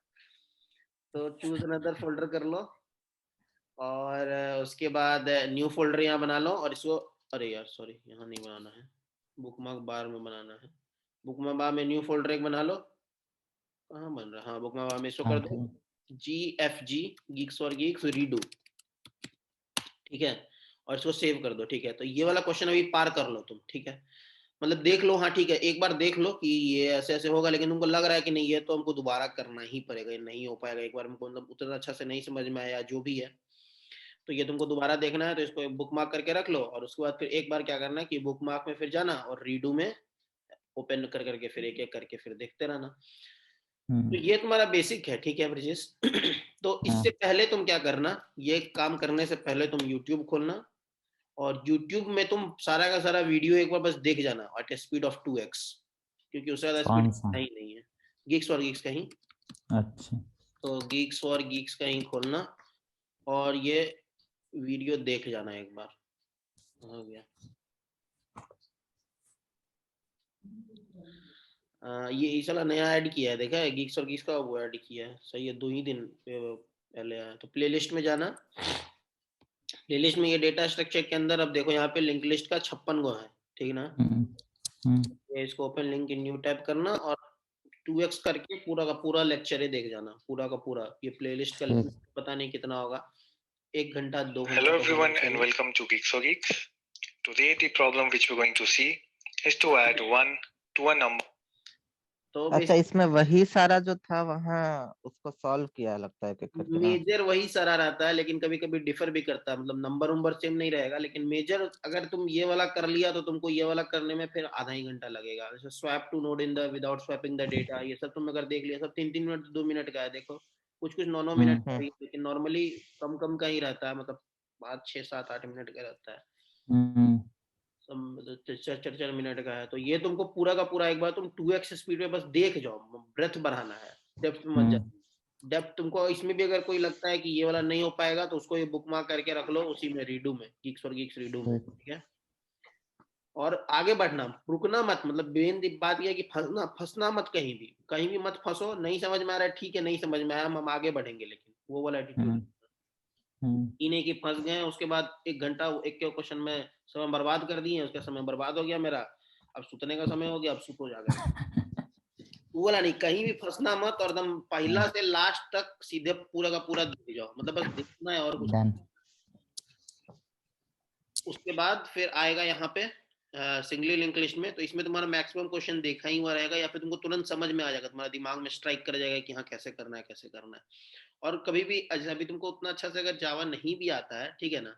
तो चूज अनदर फोल्डर कर लो, और उसके बाद न्यू फोल्डर यहाँ बना लो, और इसको, अरे यार सॉरी यहाँ नहीं बनाना है, बुकमार्क बार में बनाना है। बुकमार्क बार में न्यू फोल्डर एक बना लो। कहाँ बन रहा है, हाँ बुकमार्क बार में इसको हाँ कर दो ठीक। GFG, Geeks for Geeks redo, ठीक है। और इसको सेव कर दो, ठीक है। तो ये वाला क्वेश्चन अभी पार कर लो तुम, ठीक है। मतलब देख लो, हाँ ठीक है, एक बार देख लो कि ये ऐसे ऐसे होगा, लेकिन तुमको लग रहा है कि नहीं ये तो हमको दोबारा करना ही पड़ेगा, ये नहीं हो पाएगा एक बार हमको, मतलब उतना अच्छा से नहीं समझ में आया जो भी है। तो ये तुमको दोबारा देखना है, तो इसको बुक मार्क करके रख लो, और उसके बाद फिर एक बार क्या करना है कि बुक मार्क में फिर जाना और रीडू में ओपन कर करके फिर एक एक करके फिर देखते रहना। तो ये तुम्हारा बेसिक है, ठीक है ब्रिजेश। तो इससे हाँ, पहले तुम क्या करना, ये काम करने से पहले तुम यूट्यूब खोलना, और YouTube में तुम सारा का सारा वीडियो एक बार बस देख जाना एट स्पीड ऑफ 2x, क्योंकि उससे ज्यादा स्पीड कौन सा? ही नहीं है। गीक्स और गीक्स कहीं, अच्छा, तो गीक्स और गीक्स कहीं खोलना, और ये वीडियो देख जाना एक बार। हो गया। ये इस वाला नया ऐड किया है, देखा है, गीक्स और गीक्स का वो ऐड किया है, सही है, 2 ही दिन पहले आया। तो प्लेलिस्ट में जाना, प्लेलिस्ट में ये डेटा स्ट्रक्चर के अंदर अब देखो यहाँ पे लिंक लिस्ट का 56 गो है, ठीक ना। हम्म, ये इसको open link in new type करना, और 2x करके पूरा का पूरा लेक्चर ही देख जाना, पूरा का पूरा। ये प्लेलिस्ट का ठीक। पता नहीं कितना होगा, 1 घंटा 2 घंटा। Hello everyone and welcome to Geeks for Geeks. Today the problem which we're going to see is to add 1 to a number. तो अच्छा, इसमें वही सारा जो था वहाँ उसको सॉल्व किया लगता है कि करके ना? मेजर वही सारा रहता है, लेकिन कभी कभी डिफर भी करता है, मतलब नंबर उम्बर सेम नहीं रहेगा, लेकिन मेजर अगर तुम ये वाला कर लिया तो तुमको ये वाला करने में फिर आधा ही घंटा लगेगा। जैसे swap two node in the without swapping the data, ये सब तुम अगर देख लिया, सब 3-3 मिनट 2 मिनट का है। देखो कुछ कुछ 9-9 मिनट का भी है, लेकिन नॉर्मली कम कम का ही रहता है, मतलब 5-6-7-8 मिनट का रहता है, हम्म, सब 4-4 मिनट का है। तो ये तुमको पूरा का पूरा एक बार तुम 2x स्पीड में बस देख जाओ, ब्रेथ बढ़ाना है, डेप्थ मत जा। डेप्थ तुमको इसमें भी अगर कोई लगता है कि ये वाला नहीं हो पाएगा, तो उसको ये बुकमार्क करके रख लो उसी में, रीडू में, गीक्स और गीक्स रीडू में, ठीक है। और आगे बढ़ना, रुकना मत, मतलब मेन बात यह है कि फंसना मत, कहीं भी मत फंसो। नहीं समझ में आ रहा है, ठीक है, नहीं समझ में आया, हम आगे बढ़ेंगे, लेकिन वो वाला एटीट्यूड। इन्हें की फंस गए, उसके बाद 1 घंटा एक के क्वेश्चन में समय बर्बाद कर दिए, उसका समय बर्बाद हो गया मेरा। अब सुतने का समय हो गया, अब सुतो जाकर। वो वाला नहीं, कहीं भी फंसना मत, और एकदम पहला से लास्ट तक सीधे पूरा का पूरा देख जाओ, मतलब बस देखना है और कुछ। डन। उसके बाद फिर आएगा यहाँ पे सिंगली लिंक लिस्ट में, तो इसमें तुम्हारा मैक्सिमम क्वेश्चन देखा ही हुआ रहेगा, या फिर तुमको तुरंत समझ में आ जाएगा, तुम्हारे दिमाग में स्ट्राइक कर जाएगा कि हाँ कैसे करना है कैसे करना है। और कभी भी अभी तुमको उतना अच्छा से अगर जावा नहीं भी आता है, ठीक है ना,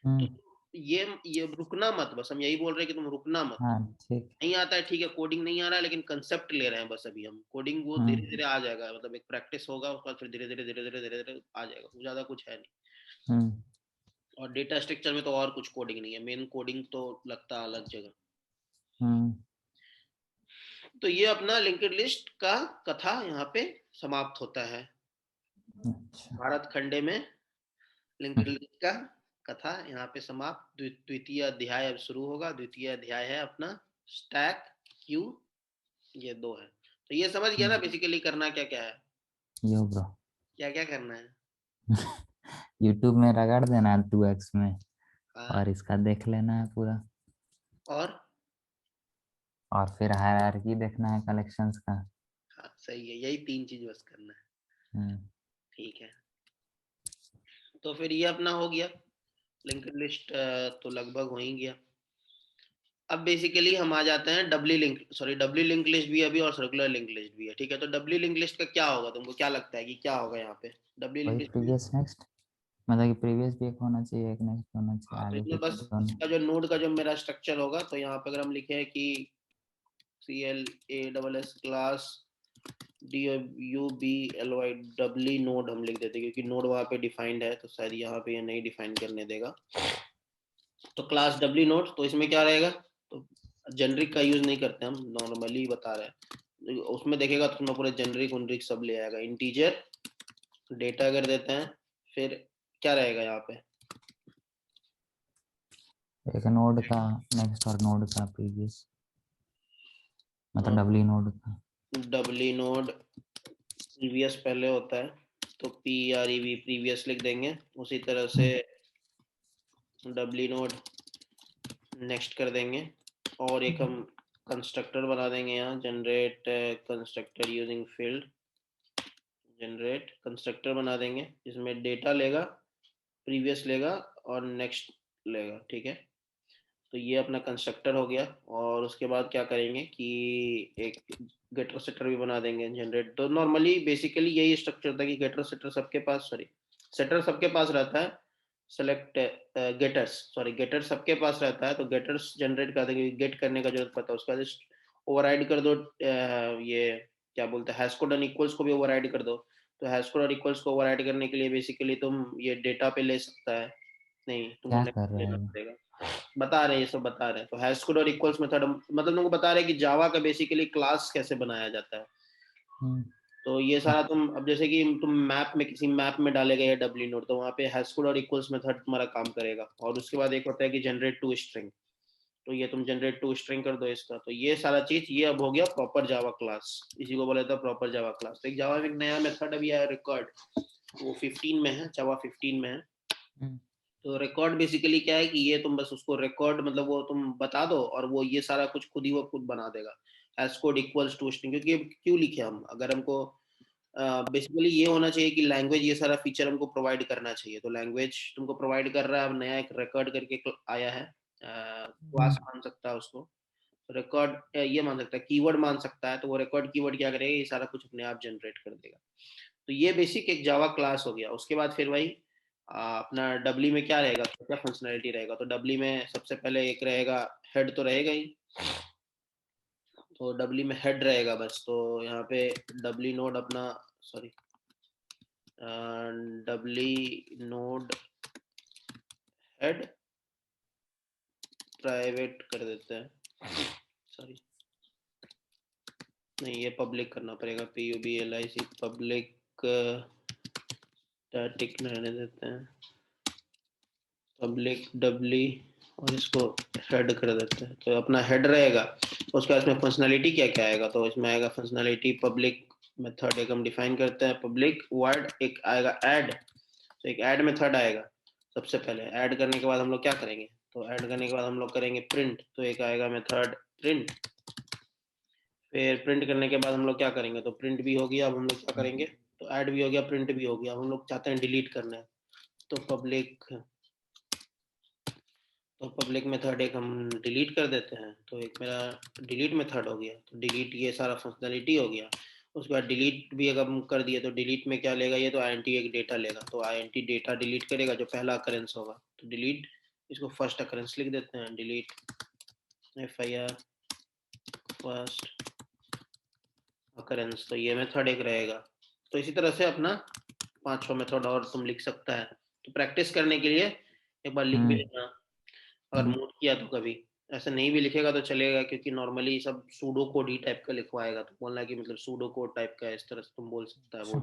तो ये रुकना मत, बस हम यही बोल रहे हैं कि तुम रुकना मत। हाँ ठीक। नहीं आता है ठीक है, कोडिंग नहीं आ रहा है, लेकिन कंसेप्ट ले रहे हैं बस अभी हम। कोडिंग वो धीरे धीरे आ जाएगा, मतलब एक प्रैक्टिस होगा, उसके बाद फिर धीरे धीरे धीरे धीरे धीरे धीरे आ जाएगा, ज्यादा कुछ है नहीं। और डेटा स्ट्रक्चर में तो और कुछ कोडिंग नहीं है, मेन कोडिंग तो लगता है अलग जगह। तो ये अपना लिंक्ड लिस्ट का कथा यहाँ पे समाप्त होता है। अच्छा। भारत खंडे में लिंक्ड लिस्ट का कथा यहाँ पे समाप्त। द्वितीय अध्याय अब शुरू होगा। द्वितीय अध्याय है अपना स्टैक क्यू, ये 2 है। तो ये समझ गया ना बेसिकली करना क्या क्या है। यो ब्रो, क्या क्या करना है YouTube में रगड़ देना 2x में, हाँ, और इसका देख लेना है पूरा, और फिर हायरार्की देखना है कलेक्शंस का। हाँ सही है, यही 3 चीज बस करना है। ठीक है, तो फिर ये अपना हो गया लिंक्ड लिस्ट, तो लगभग हो ही गया। अब बेसिकली हम आ जाते हैं डब्ली लिंक लिस्ट भी अभी, और सर्कुलर लिंक लिस्ट भी है। ठीक है, तो डब्ली लिंक लिस्ट का क्या होगा, तुमको क्या लगता है कि क्या होगा यहाँ पे डब्ली वही लिंक लिस्ट? प्रीवियस नेक्स्ट, मतलब कि प्रीवियस भी एक होना चाहिए, एक नेक्स्ट होना चाहिए, हाँ, तो आगे इसमें के बस दोनों। इसका जो नोड का जो मेरा स्ट्रक्चर होगा, तो यहाँ पे अगर हम लिखे हैं कि CLASS class DUBLY doubly node हम लिख देते, क्योंकि नोड वहाँ पे डिफाइंड है, तो शायद यहाँ पे ये नहीं डिफाइन करने देगा। तो क्लास डब्ली नोड, तो इसमें क्या रहेगा, तो जेनरिक का यूज नहीं करते हम, नॉर्मली बता रहे हैं। उसमें देखेगा तो तुम्हें पूरे जेनरिक उनरिक सब ले आएगा। इंटीजर डेटा अगर देते हैं, फिर क्या रहेगा यहाँ पे, एक नोड का नेक्स्ट और नोड का प्रीवियस, मतलब डब्ली नोड का। डब्ली नोड प्रीवियस पहले होता है, तो PREV प्रीवियस लिख देंगे। उसी तरह से डब्ली नोड नेक्स्ट कर देंगे, और एक हम कंस्ट्रक्टर बना देंगे यहाँ, generate constructor using field, generate constructor बना देंगे जिसमें डेटा लेगा, प्रीवियस लेगा और नेक्स्ट लेगा। ठीक है, तो ये अपना कंस्ट्रक्टर हो गया। और उसके बाद क्या करेंगे कि एक गेटर सेटर भी बना देंगे, जनरेट। तो नॉर्मली बेसिकली यही स्ट्रक्चर था कि गेटर सेटर सबके पास, सेटर सबके पास रहता है, सेलेक्ट गेटर सबके पास रहता है, तो गेटर्स जनरेट कर देंगे, गेट करने का जरूरत पड़ता है। उसका जस्ट ओवरराइड कर दो, ये क्या बोलते हैं, हैश कोड और इक्वल्स को भी ओवरराइड कर दो। तो हैश कोड और इक्वल्स को ओवरराइड करने के लिए बेसिकली तुम ये डेटा पे ले सकता है, नहीं तुमको क्या कर नेक्स्ट रहे लेना हैं? पड़ेगा। बता रहे हैं, ये सब बता रहे हैं। तो हैश कोड और इक्वल्स मेथड मतलब तुमको बता रहे हैं कि जावा का बेसिकली क्लास कैसे बनाया जाता है। तो ये सारा तुम, अब जैसे कि तुम मैप में, किसी मैप में डालेगा ये डब्ली नोड, तो वहाँ पे हैश कोड और इक्वल्स मेथड तुम्हारा काम करेगा। और उसके बाद एक होता है कि जनरेट टू स्ट्रिंग, तो ये तुम जनरेट टू स्ट्रिंग कर दो इसका। तो ये सारा चीज ये अब हो गया प्रॉपर जावा क्लास, इसी को बोला था प्रॉपर जावा क्लास। तो एक जावा में एक नया मेथड अभी आया रिकॉर्ड, वो 15 में है, जावा 15 में है। तो रिकॉर्ड बेसिकली क्या है कि ये तुम बस उसको रिकॉर्ड, मतलब वो तुम बता दो और वो ये सारा कुछ खुद ही वो खुद बना देगा, hash code equals to string. क्योंकि क्यों लिखे हम, अगर हमको बेसिकली ये होना चाहिए कि लैंग्वेज ये सारा फीचर हमको प्रोवाइड करना चाहिए, तो लैंग्वेज तुमको प्रोवाइड कर रहा है। अब नया एक रिकॉर्ड करके आया है, क्लास मान सकता है उसको, रिकॉर्ड ये मान सकता है, कीवर्ड मान सकता है। तो वो रिकॉर्ड कीवर्ड क्या करेगा, ये सारा कुछ अपने आप जनरेट कर देगा। तो ये बेसिक एक जावा क्लास हो गया। उसके बाद फिर वही अपना डब्ली में क्या रहेगा, तो क्या फंक्शनैलिटी रहेगा, तो डब्ली में सबसे पहले एक रहेगा हेड, तो रहेगा ही, तो डब्ली में हेड रहेगा बस। तो यहाँ पे डब्ली नोड अपना, sorry, doubly node head private कर देते हैं, सॉरी नहीं, ये पब्लिक करना पड़ेगा, PUBLIC पब्लिक स्टैटिक रहने देते हैं, पब्लिक डब्ली, और इसको हेड कर देते हैं। तो अपना हेड रहेगा। उसके बाद इसमें फंक्शनैलिटी क्या क्या आएगा, तो इसमें आएगा फंक्शनैलिटी पब्लिक मेथड एक हम डिफाइन करते हैं, पब्लिक वर्ड, एक आएगा ऐड, तो एक ऐड मेथड आएगा। सबसे पहले ऐड करने के बाद हम लोग क्या करेंगे, तो ऐड करने के बाद हम लोग करेंगे प्रिंट, तो एक आएगा मेथड प्रिंट, फिर प्रिंट करने के बाद हम लोग क्या करेंगे, तो प्रिंट भी हो गया, अब हम लोग क्या करेंगे, तो ऐड भी हो गया, प्रिंट भी हो गया, हम लोग चाहते हैं डिलीट करना है, तो पब्लिक मेथड एक हम डिलीट कर देते हैं, तो एक मेरा डिलीट मेथड हो गया, तो डिलीट ये सारा फंक्शनलिटी हो गया। उसके बाद डिलीट भी अगर हम कर दिए तो डिलीट में क्या लेगा ये, तो आईएनटी एक डेटा लेगा, तो आईएनटी डेटा डिलीट करेगा जो पहला अकरेंस होगा, तो डिलीट, इसको फर्स्ट अकरेंस लिख देते हैं, डिलीट FIR फर्स्ट अकरेंस, तो ये मेथड एक रहेगा। तो इसी तरह से अपना 5-6 मेथड और तुम लिख सकता है, तो प्रैक्टिस करने के लिए एक बार लिख भी लेना, अगर मूड किया तो कभी, ऐसे नहीं भी लिखेगा तो चलेगा, क्योंकि नॉर्मली सब सूडो कोड ही टाइप का लिखवाएगा, तो बोलना कि मतलब सूडो कोड टाइप का, इस तरह से तुम बोल सकता है वो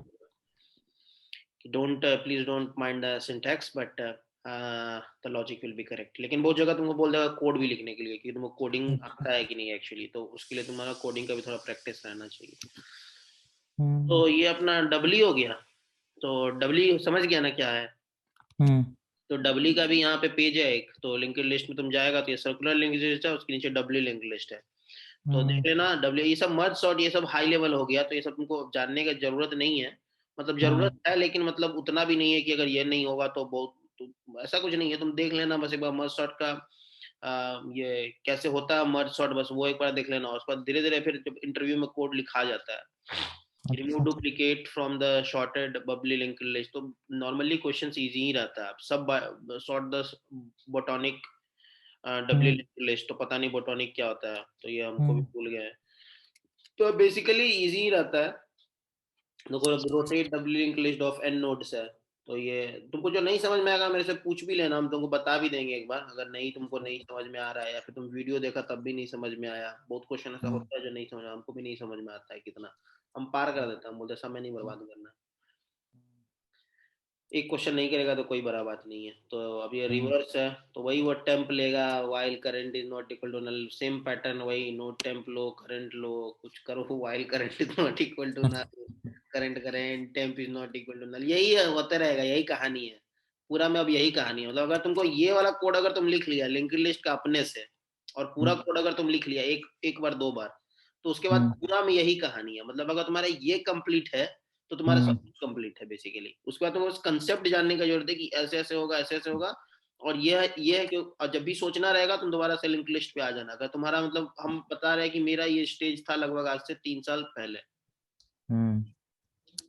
कि don't please don't mind the syntax but the logic will be correct, लेकिन बहुत जगह तुमको बोल देगा कोड भी लिखने के लिए कि तुमको कोडिंग आता है कि नहीं एक्चुअली, तो उसके लिए तुम्हारा कोडिंग का भी थोड़ा प्रैक्टिस रहना चाहिए। तो ये अपना डबली हो गया, तो डबली समझ गया ना क्या है, तो डबली का भी यहाँ पे पेज है एक, तो लिंक्ड लिस्ट में तुम जाएगा तो ये सर्कुलर लिंक्ड लिस्ट है, उसके नीचे डबली लिंक्ड लिस्ट है, तो देख लेना डब्ल्यू, ये सब मर्ज सॉर्ट ये सब हाई लेवल हो गया, तो ये सब तुमको जानने की जरूरत नहीं है, मतलब जरूरत है लेकिन मतलब उतना भी नहीं है कि अगर ये नहीं होगा तो बहुत, तो ऐसा कुछ नहीं है, तुम देख लेना बस एक बार मर्ज सॉर्ट का ये कैसे होता है मर्ज सॉर्ट, बस वो एक बार देख लेना, उसके बाद धीरे धीरे फिर जब इंटरव्यू में कोड लिखा जाता है, remove duplicate from the shorted Babli linked list, तो नॉर्मली क्वेश्चंस इजी ही रहता है, सब सॉर्ट द बोटोनिक डब्ल्यू लिस्ट, तो पता नहीं बोटोनिक क्या होता है, तो ये हमको भी भूल गए हैं, तो बेसिकली इजी ही रहता है। देखो rotate W link list of N nodes है, तो ये तुमको जो नहीं समझ में आएगा मेरे से पूछ भी लेना, हम तुमको बता भी देंगे एक बार, अगर नहीं तुमको नहीं समझ में आ रहा है या फिर तुम वीडियो देखा तब भी नहीं समझ में आया, बहुत क्वेश्चन ऐसा होता है जो नहीं समझ, हमको भी नहीं समझ में आता है कितना, हम पार कर देते हैं, हम बोलते समय नहीं बर्बाद करना, एक क्वेश्चन नहीं करेगा तो कोई बड़ा बात नहीं है। तो अब ये रिवर्स है, तो वही वो टेम्प लेगा, while current is not equal to null, same pattern वही, नो टेम्प लो करंट लो, कुछ करो, while current is not equal to null, current temp is not equal to null, यही होता रहेगा, यही कहानी है पूरा में, अब यही कहानी है, मतलब अगर तुमको ये वाला कोड अगर तुम लिख लिया लिंक्ड लिस्ट का अपने से, और पूरा कोड अगर तुम लिख लिया एक बार 2 बार, तो उसके बाद पूरा में यही कहानी है, मतलब अगर तुम्हारा ये कंप्लीट है तो तुम्हारा सब कुछ कंप्लीट है बेसिकली, उसके बाद तुमको कंसेप्ट जानने का जरूरत है कि ऐसे ऐसे होगा, ऐसे ऐसे होगा, और ये है कि जब भी सोचना रहेगा तुम दोबारा से लिंक लिस्ट पे आ जाना, अगर तुम्हारा मतलब हम बता रहे हैं कि मेरा ये स्टेज था लगभग आज से 3 साल पहले,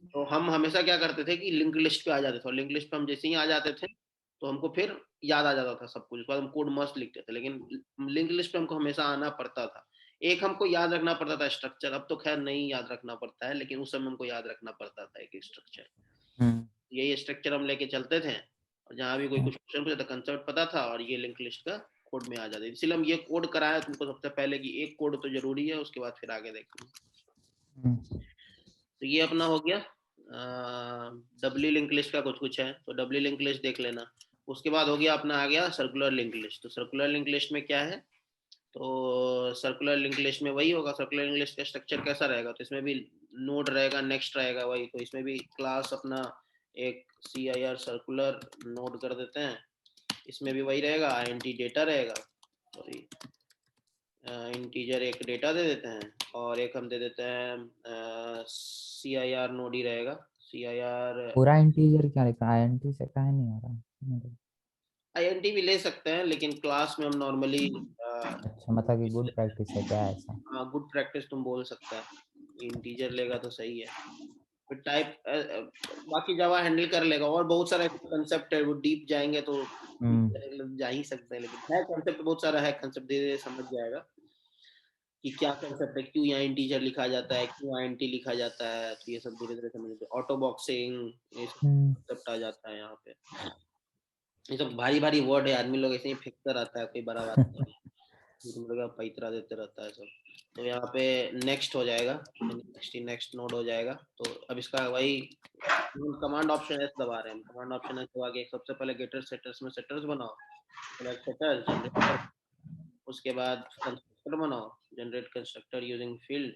तो हम हमेशा क्या करते थे कि लिंक लिस्ट पे आ जाते थे, और लिंक लिस्ट पे हम जैसे ही आ जाते थे तो हमको फिर याद आ जाता था सब कुछ, उसके बाद हम कोड मस्त लिखते थे, लेकिन लिंक लिस्ट पे हमको हमेशा आना पड़ता था, एक हमको याद रखना पड़ता था स्ट्रक्चर, अब तो खैर नहीं याद रखना पड़ता है, लेकिन उस समय हमको याद रखना पड़ता था एक स्ट्रक्चर, यही स्ट्रक्चर हम लेके चलते थे, और जहाँ भी कोई कुछ क्वेश्चन पूछा था कंसेप्ट पता था और ये लिंक लिस्ट का कोड में आ जाते, इसलिए हम ये कोड कराया तुमको सबसे पहले कि एक कोड तो जरूरी है, उसके बाद फिर आगे देखेंगे। तो ये अपना हो गया डब्ल्यू लिंक लिस्ट का कुछ है, तो डब्ल्यू लिंक लिस्ट देख लेना, उसके बाद हो गया अपना आ गया सर्कुलर लिंक लिस्ट, तो सर्कुलर लिंक लिस्ट में क्या है, तो सर्कुलर लिंक लिस्ट में वही होगा, सर्कुलर लिंक लिस्ट का स्ट्रक्चर कैसा रहेगा, तो इसमें भी नोड रहेगा, नेक्स्ट रहेगा वही, तो इसमें भी क्लास अपना एक CIR सर्कुलर नोड कर देते हैं, इसमें भी वही रहेगा, INT डेटा रहेगा, सॉरी इंटीजर एक डेटा दे देते हैं, और एक हम दे देते हैं CIR नोड ही रहेगा, CIR पूरा इंटीजर क्या लिखा, INT से काहे नहीं आ रहा, INT भी ले सकते हैं, लेकिन क्लास में हम नॉर्मली अच्छा मतलब कि गुड प्रैक्टिस है क्या ऐसा, गुड प्रैक्टिस तुम बोल सकता है, इंटीजर लेगा तो सही है, फिर टाइप बाकी जावा हैंडल कर लेगा, और बहुत सारे कंसेप्ट है, वो डीप जाएंगे तो जा ही सकते हैं, लेकिन है कंसेप्ट बहुत सारा है, कंसेप्ट धीरे धीरे समझ जाएगा कि क्या कंसेप्ट है, क्यों यहाँ इंटीजर लिखा जाता है, क्यों INT लिखा जाता है, तो ये सब धीरे धीरे समझ, ऑटो बॉक्सिंग ये सब कंसेप्ट आ जाता है यहाँ पे, ये सब भारी भारी वर्ड है, आदमी लोग ऐसे ही फेंकता रहता है, कोई बड़ा बात नहीं है, तुम लोग पैतरा देते रहता है सब, तो यहाँ पे नेक्स्ट हो जाएगा, नेक्स्ट नोड हो जाएगा, तो अब इसका वही कमांड ऑप्शन एस दबा रहे हैं, कमांड ऑप्शन एस दबा के सबसे पहले गेटर सेटर्स में सेटर्स बनाओ, सेटर्स, उसके बाद कंस्ट्रक्टर बनाओ, generate constructor using field,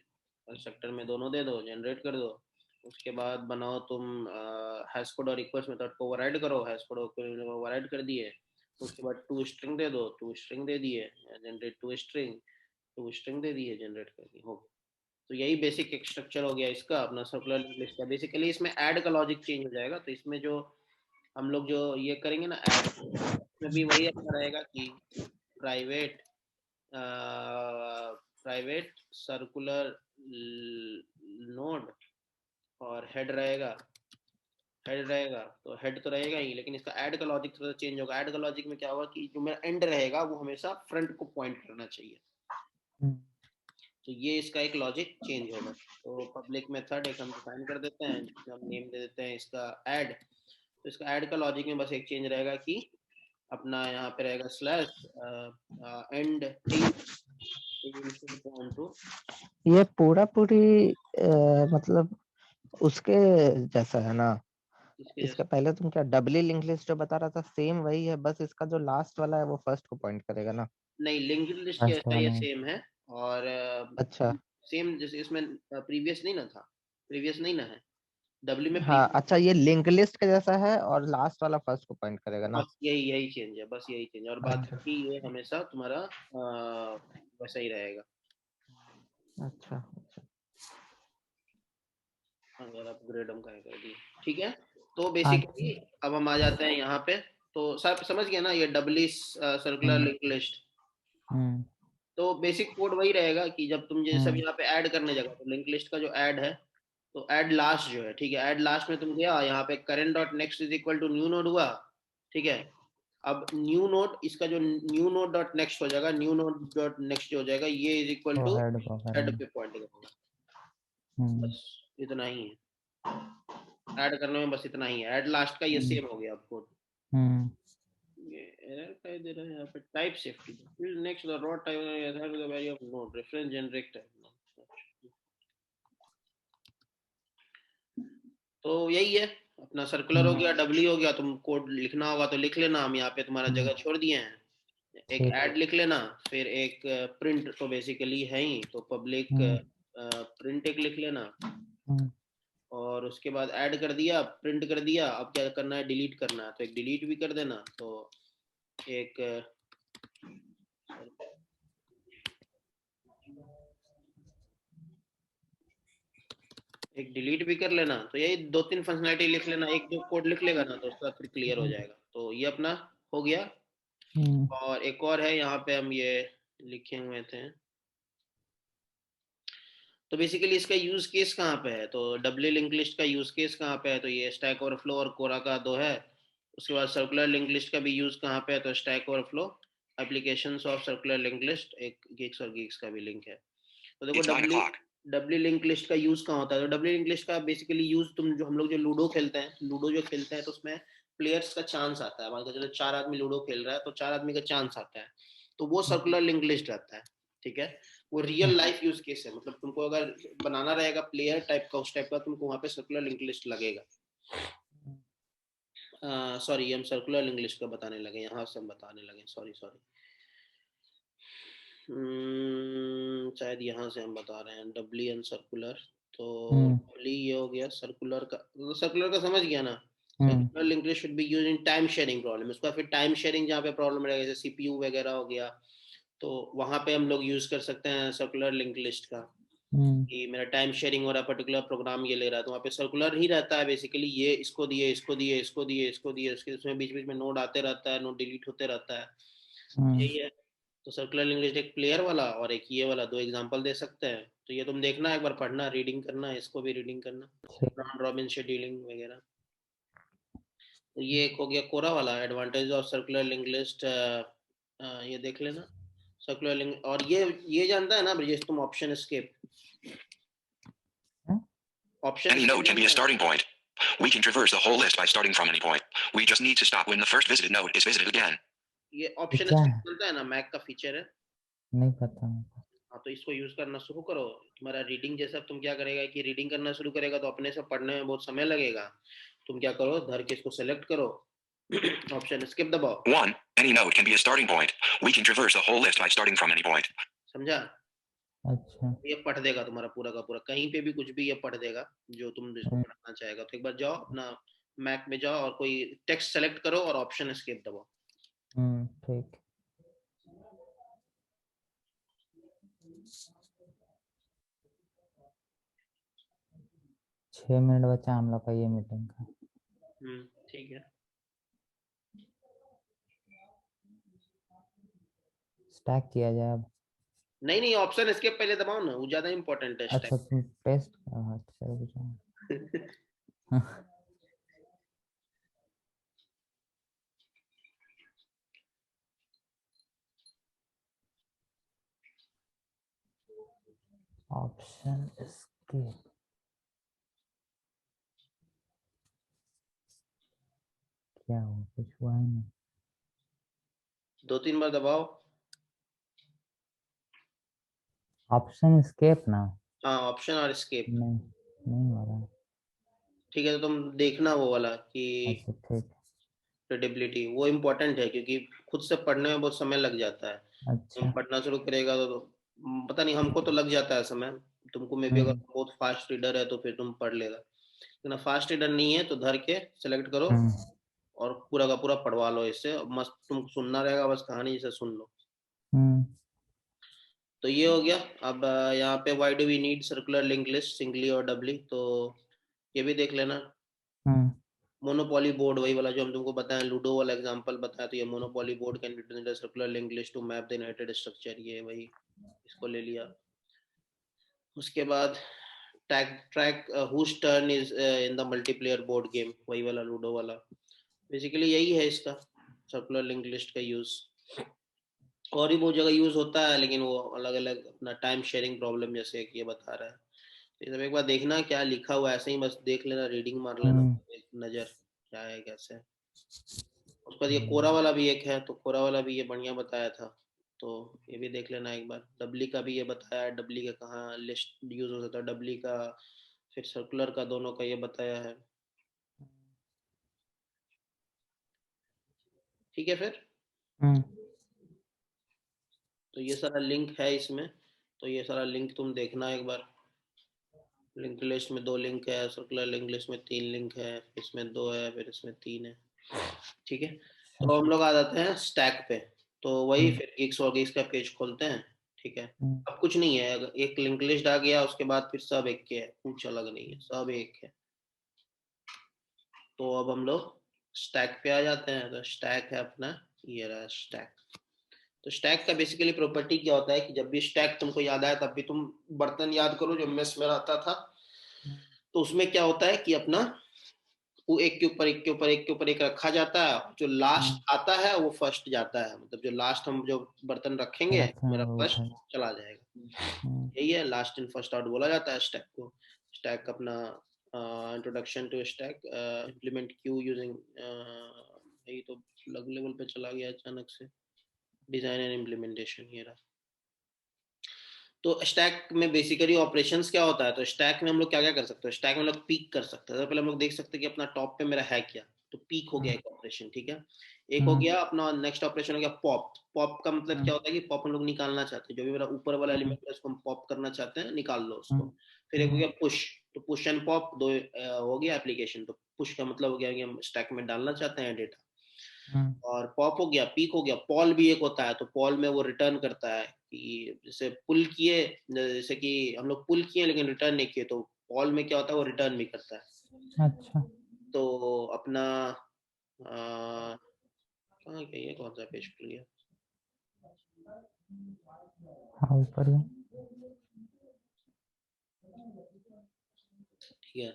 constructor में दोनों दे दो, जनरेट कर दो, उसके बाद बनाओ तुम हैश कोड और रिक्वेस्ट मेथड को ओवरराइड करो, हैश कोड ओवरराइड कर दिए, उसके बाद टू स्ट्रिंग दे दो, टू स्ट्रिंग दे दिए, जनरेट टू स्ट्रिंग, तो वो स्ट्रिंग दे दी है, जनरेट कर दी, हो गया। तो यही बेसिक एक स्ट्रक्चर हो गया इसका अपना सर्कुलर लिंक लिस्ट का। बेसिकली इसमें ऐड का लॉजिक चेंज हो जाएगा। तो इसमें जो हम लोग जो ये करेंगे ना ऐड, में भी वही अपना रहेगा कि प्राइवेट सर्कुलर नोड और हेड रहेगा। तो हेड तो रहेगा ही, लेकिन इसका ऐड का लॉजिक थोड़ा चेंज होगा। ऐड का लॉजिक में क्या होगा कि जो मेरा एंड रहेगा वो हमेशा फ्रंट को पॉइंट करना चाहिए। तो ये इसका एक लॉजिक चेंज होगा। तो पब्लिक मेथड एक हम डिफाइन कर देते हैं, जिसमें हम नेम दे देते हैं इसका ऐड। तो इसका ऐड का लॉजिक में बस एक चेंज रहेगा कि अपना यहाँ पे रहेगा स्लैश एंड ये पूरा पूरी मतलब उसके जैसा है ना। इसके पहले तुम क्या डबली लिंक लिस्ट जो बता रहा था सेम वही है, बस इसका जो लास्ट वाला है वो फर्स्ट को पॉइंट करेगा ना। नहीं, लिंक लिस्ट कैसा ये सेम है। और अच्छा सेम जैसे इसमें प्रीवियस नहीं ना था, प्रीवियस नहीं ना है डब्ल्यू में। हाँ, अच्छा ये लिंक लिस्ट के जैसा है और लास्ट वाला फर्स्ट को पॉइंट करेगा ना। बस यही चेंज है, बस यही चेंज। और बाकी ये हमेशा तुम्हारा वैसा ही रहेगा। अच्छा अच्छा अगर अपग्रेड हम कर दिए, ठीक है। तो बेसिकली अब हम आ जाते हैं यहाँ पे। तो सब समझ गया ना ये डबली सर्कुलर लिंक लिस्ट। तो बेसिक कोड वही रहेगा कि जब तुम ये सब यहाँ पे ऐड करने जाओगे तो लिंक लिस्ट का जो ऐड है, तो ऐड लास्ट जो है, ठीक है, ऐड लास्ट में तुम गया यहाँ पे current dot next is equal to new node हुआ, ठीक है। अब न्यू नोड, इसका जो न्यू नोड डॉट नेक्स्ट हो जाएगा, न्यू नोड डॉट नेक्स्ट जो हो जाएगा ये इज इक्वल टू हेड पे पॉइंट करेगा। बस इतना ही है ऐड करने में, बस इतना ही है। ऐड लास्ट का ये सेम हो गया अब कोड। ये एरर क्या दे रहा है यहाँ पे, टाइप सेफ्टी फिर नेक्स्ट द रॉ टाइप है the value of node reference generate type. तो यही है अपना सर्कुलर हो गया, डब्ल्यू हो गया। तुम कोड लिखना होगा तो लिख लेना, हम यहाँ पे तुम्हारा जगह छोड़ दिए हैं। एक ऐड लिख लेना, फिर एक प्रिंट तो बेसिकली है ही, तो पब्लिक प्रिंट एक लिख लेना। और उसके बाद ऐड कर दिया, प्रिंट कर दिया। अब क्या करना है, डिलीट करना है, तो एक डिलीट भी कर देना। तो एक डिलीट भी कर लेना। तो यही 2-3 फंक्शनैलिटी लिख लेना, एक दो कोड लिख लेगा ना तो उसका फिर क्लियर हो जाएगा। तो ये अपना हो गया। और एक और है यहाँ पे हम ये लिखे हुए थे। तो बेसिकली इसका यूज केस कहाँ पे है, तो डब्ल्यू लिंक लिस्ट का यूज केस कहाँ पे है, तो ये स्टैक ओवरफ्लो और कोरा का दो है। उसके बाद सर्कुलर लिंक लिस्ट का भी यूज कहाँ पे है, तो stack overflow applications of circular link list, एक गिग्स और गिग्स का भी लिंक है। तो देखो डब्ल्यू लिंक लिस्ट का यूज कहाँ होता है, तो डब्ल्यू लिंक लिस्ट का बेसिकली यूज तुम जो हम लोग जो लूडो खेलते हैं, लूडो जो खेलते हैं तो उसमें प्लेयर्स का चांस आता है। मान के चलो 4 आदमी लूडो खेल रहा है तो 4 आदमी का चांस आता है, तो वो सर्कुलर लिंक लिस्ट रहता है, ठीक है। वो रियल लाइफ यूज केस है, मतलब तुमको अगर बनाना रहेगा प्लेयर टाइप का, उस टाइप का, तुमको वहां पे सर्कुलर लिंक लिस्ट लगेगा। सॉरी, हम सर्कुलर लिंक लिस्ट का बताने लगे, यहाँ से हम बताने लगे, सॉरी शायद यहाँ से हम बता रहे हैं डब्ली एंड सर्कुलर। तो डब्ली ये हो गया सर्कुलर का, तो सर्कुलर का समझ गया ना। Circular link list should be used in time sharing problem. उसका फिर टाइम शेयरिंग जहाँ पे प्रॉब्लम रहेगा, जैसे सीपीयू वगैरह हो गया, तो वहां पे हम लोग यूज कर सकते हैं सर्कुलर लिंक लिस्ट का। कि मेरा टाइम शेयरिंग हो रहा है, पर्टिकुलर प्रोग्राम ये ले रहा है, तो वहाँ पे सर्कुलर ही रहता है बेसिकली। ये इसको दिए, इसको दिए, इसको दिए, इसको दिए, उसमें बीच बीच में नोड आते रहता है, नोड डिलीट होते रहता है, यही है। तो सर्कुलर लिंक लिस्ट एक प्लेयर वाला और एक ये वाला, दो एग्जांपल दे सकते हैं। तो ये तुम देखना, एक बार पढ़ना, रीडिंग करना, इसको भी रीडिंग करना, राउंड रॉबिन शेड्यूलिंग वगैरह। तो ये एक हो गया कोरा वाला, advantage of circular link list, ये देख लेना सर्कुलर लिंक। और ये जानता है ना ब्रिजेश तुम option escape? Any node can be a starting point. We can traverse the whole list by starting from any point. We just need to stop when the first visited node is visited again. ये option escape जानता है ना, Mac का feature है। नहीं पता। हाँ, तो इसको यूज करना शुरू करो। तुम्हारा रीडिंग जैसा, तुम क्या करेगा कि रीडिंग करना शुरू करेगा तो अपने से पढ़ने में बहुत समय लगेगा। तुम क्या करो, धर के इसको सेलेक्ट करो, ऑप्शन एस्केप दबाओ। 1. Any node can be a starting point. We can traverse the whole list by starting from any point. समझा? अच्छा, ये पढ़ देगा तुम्हारा पूरा का पूरा, कहीं पे भी कुछ भी ये पढ़ देगा जो तुम जिसको पढ़ना चाहेगा। तो एक बार जाओ अपना मैक में जाओ और कोई टेक्स्ट सेलेक्ट करो और ऑप्शन एस्केप दबाओ। ठीक। छह मिनट बचा हम लोग का ये मीटिंग का। ठीक है। स्टैक किया जाए अब। नहीं नहीं, ऑप्शन इसके पहले दबाओ ना, वो ज्यादा इंपॉर्टेंट है अच्छा तुम पेस्ट चलो स्टैक। Option escape. क्या हुआ, कुछ हुआ ही नहीं। 2-3 बार दबाओ। ऑप्शन एस्केप ना। हाँ, ऑप्शन और एस्केप। नहीं नहीं हो रहा। ठीक है, तो तुम देखना वो वाला कि अच्छा ठीक। क्रेडिबिलिटी, वो इम्पोर्टेंट है क्योंकि खुद से पढ़ने में बहुत समय लग जाता है। अच्छा। तुम पढ़ना शुरू करेगा तो पता नहीं, हमको तो लग जाता है समय। तुमको मे भी अगर बहुत फास्ट रीडर है तो फिर तुम पढ़ लेगा, लेकिन फास्ट रीडर नहीं है तो धर के सेलेक्ट करो और पूरा का पूरा पढ़वा लो इससे, मस्त तुम सुनना रहेगा, बस कहानी जैसे सुन लो। तो ये हो गया। अब यहाँ पे why do we need circular link list singly और डबली, तो ये भी देख लेना। मोनोपोली बोर्ड वही वाला जो हम तुमको बताएं, लूडो वाला एग्जांपल बताया, तो ये monopoly board can be circular link list to map the inherited structure, ये वही, इसको ले लिया। उसके बाद tag track whose turn is in the multiplayer board game, वही वाला लूडो वाला। बेसिकली यही है इसका सर्कुलर लिंक लिस्ट का यूज। और भी बहुत जगह यूज होता है, लेकिन वो अलग अलग अपना टाइम शेयरिंग प्रॉब्लम जैसे कि ये बता रहा है। तो ये सब एक बार देखना क्या लिखा हुआ है, ऐसे ही बस देख लेना, रीडिंग मार लेना एक नजर क्या है कैसे है। उसके बाद ये कोरा वाला भी एक है, तो कोरा वाला भी ये बढ़िया बताया था, तो ये भी देख लेना एक बार। डबली का भी ये बताया, डबली का कहाँ लिस्ट यूज हो सकता है, डबली का फिर सर्कुलर का, दोनों का ये बताया है। ठीक है फिर। तो ये सारा लिंक है इसमें, तो ये सारा लिंक तुम देखना एक बार। लिंक लिस्ट में 2 लिंक है, सर्कुलर लिंक लिस्ट में 3 लिंक है, इसमें 2 है, फिर इसमें 3 है। ठीक है, तो हम लोग आ जाते हैं स्टैक पे। तो वही फिर गिग्स और गिग्स का पेज खोलते हैं। ठीक है, अब कुछ नहीं है, अगर एक लिंक लिस्ट आ गया उसके बाद फिर सब एक के है, कुछ अलग नहीं है, सब एक है। तो अब हम लोग स्टैक पे आ जाते हैं। तो स्टैक है अपना, ये रहा स्टैक। तो स्टैक का बेसिकली प्रॉपर्टी क्या होता है कि जब भी स्टैक तुमको याद आए तब भी तुम बर्तन याद करो जो मेस में रहता था। तो उसमें क्या होता है कि अपना वो एक के ऊपर एक के ऊपर एक के ऊपर एक रखा जाता है, जो लास्ट आता है वो फर्स्ट जाता है, मतलब जो लास्ट हम जो बर्तन रखेंगे मेरा फर्स्ट चला जाएगा। यही है, लास्ट इन फर्स्ट आउट बोला जाता है स्टैक को। स्टैक अपना introduction to stack, implement queue using, यही तो अलग लेवल पे चला गया अचानक से। डिजाइन एंड इम्प्लीमेंटेशन, ये रहा। तो स्टैक में बेसिकली ऑपरेशंस क्या होता है, तो स्टैक में हम लोग क्या क्या कर सकते हैं, स्टैक में हम लोग पीक कर सकते हैं। तो पहले हम लोग देख सकते हैं कि अपना टॉप पे मेरा है क्या, तो पीक हो गया एक ऑपरेशन। ठीक है, एक हो गया अपना, नेक्स्ट ऑपरेशन हो गया पॉप। पॉप का मतलब क्या होता है कि पॉप हम लोग निकालना चाहते हैं, जो भी मेरा ऊपर वाला एलिमेंट है उसको हम पॉप करना चाहते हैं, निकाल लो उसको। फिर एक हो गया पुश, तो पुश एंड पॉप दो हो गया एप्लीकेशन। तो पुश का मतलब हो गया कि हम स्टैक में डालना चाहते हैं डेटा, और पॉप हो गया, पीक हो गया। पॉल भी एक होता है, तो पॉल में वो रिटर्न करता है कि जैसे पुल किए, जैसे कि हम लोग पुल किए लेकिन रिटर्न नहीं किए, तो पॉल में क्या होता है वो रिटर्न भी करता है। अच्छा, तो अपना कहाँ गया, कौन सा पेज खुल गया, हाँ ऊपर ही ठीक है।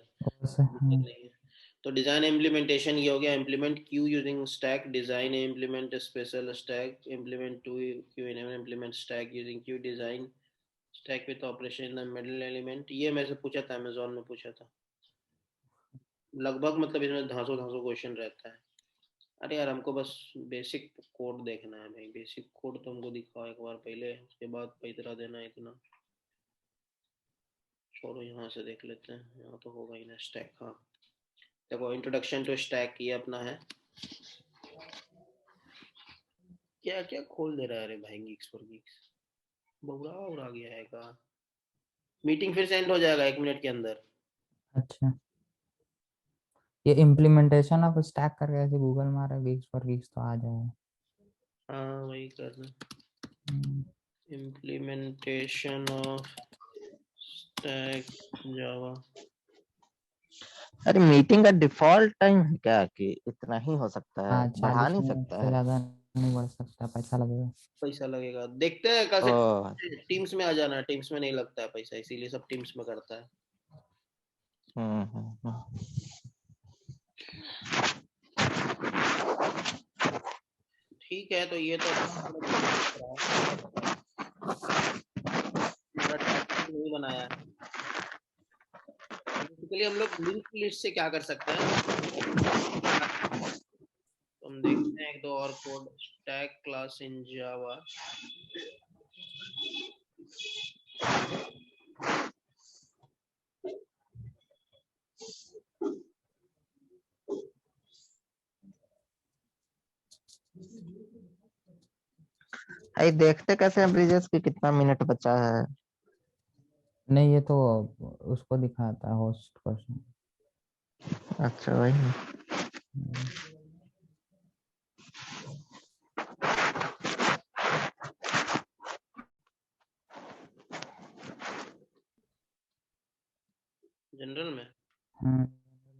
है। तो डिजाइन इम्प्लीमेंटेशन ये हो गया, implement queue using stack, design implement special stack, implement two queue implement stack using queue, design stack with operation in the middle element. ये मेरे से पूछा था, अमेज़न में पूछा था लगभग, मतलब इसमें धांसो धांसो क्वेश्चन रहता है। अरे यार हमको बस बेसिक कोड देखना है भाई, बेसिक कोड तो हमको दिखाओ एक बार पहले, उसके बाद पैतरा देना इतना। छोड़ो, यहाँ से देख लेते हैं, यहाँ तो होगा ही ना स्टैक। हाँ देखो, इंट्रोडक्शन टू स्टैक ये अपना है। क्या क्या खोल दे रहा है, अरे भाई गिग्स फॉर गिग्स बौरा उड़ा गया है का। मीटिंग फिर से एंड हो जाएगा 1 मिनट के अंदर। अच्छा, ये इम्प्लीमेंटेशन ऑफ स्टैक करके ऐसे गूगल मारा गिग्स फॉर गिग्स तो आ जाएगा। हाँ वही करना, implementation of stack Java. अरे मीटिंग का डिफॉल्ट टाइम है क्या कि इतना ही हो सकता है, हाँ बढ़ा 40 नहीं मिनट सकता से है? ज्यादा नहीं बढ़ सकता, पैसा लगेगा। पैसा लगेगा, देखते हैं कल से। ओ टीम्स में आ जाना, टीम्स में नहीं लगता है पैसा, इसीलिए सब टीम्स में करता है। हम्म। ठीक है, तो ये तो हमारा टैग नहीं बनाया है। बेसिकली हम लोग लिंक लिस्ट से क्या कर सकते हैं, तो हम देखते हैं एक दो और कोड। स्टैक क्लास इन जावा, अरे देखते कैसे हैं ब्रिजेश की कितना मिनट बचा है? नहीं ये तो उसको दिखाता है, होस्ट क्वेश्चन। अच्छा वही। जनरल में हम्म।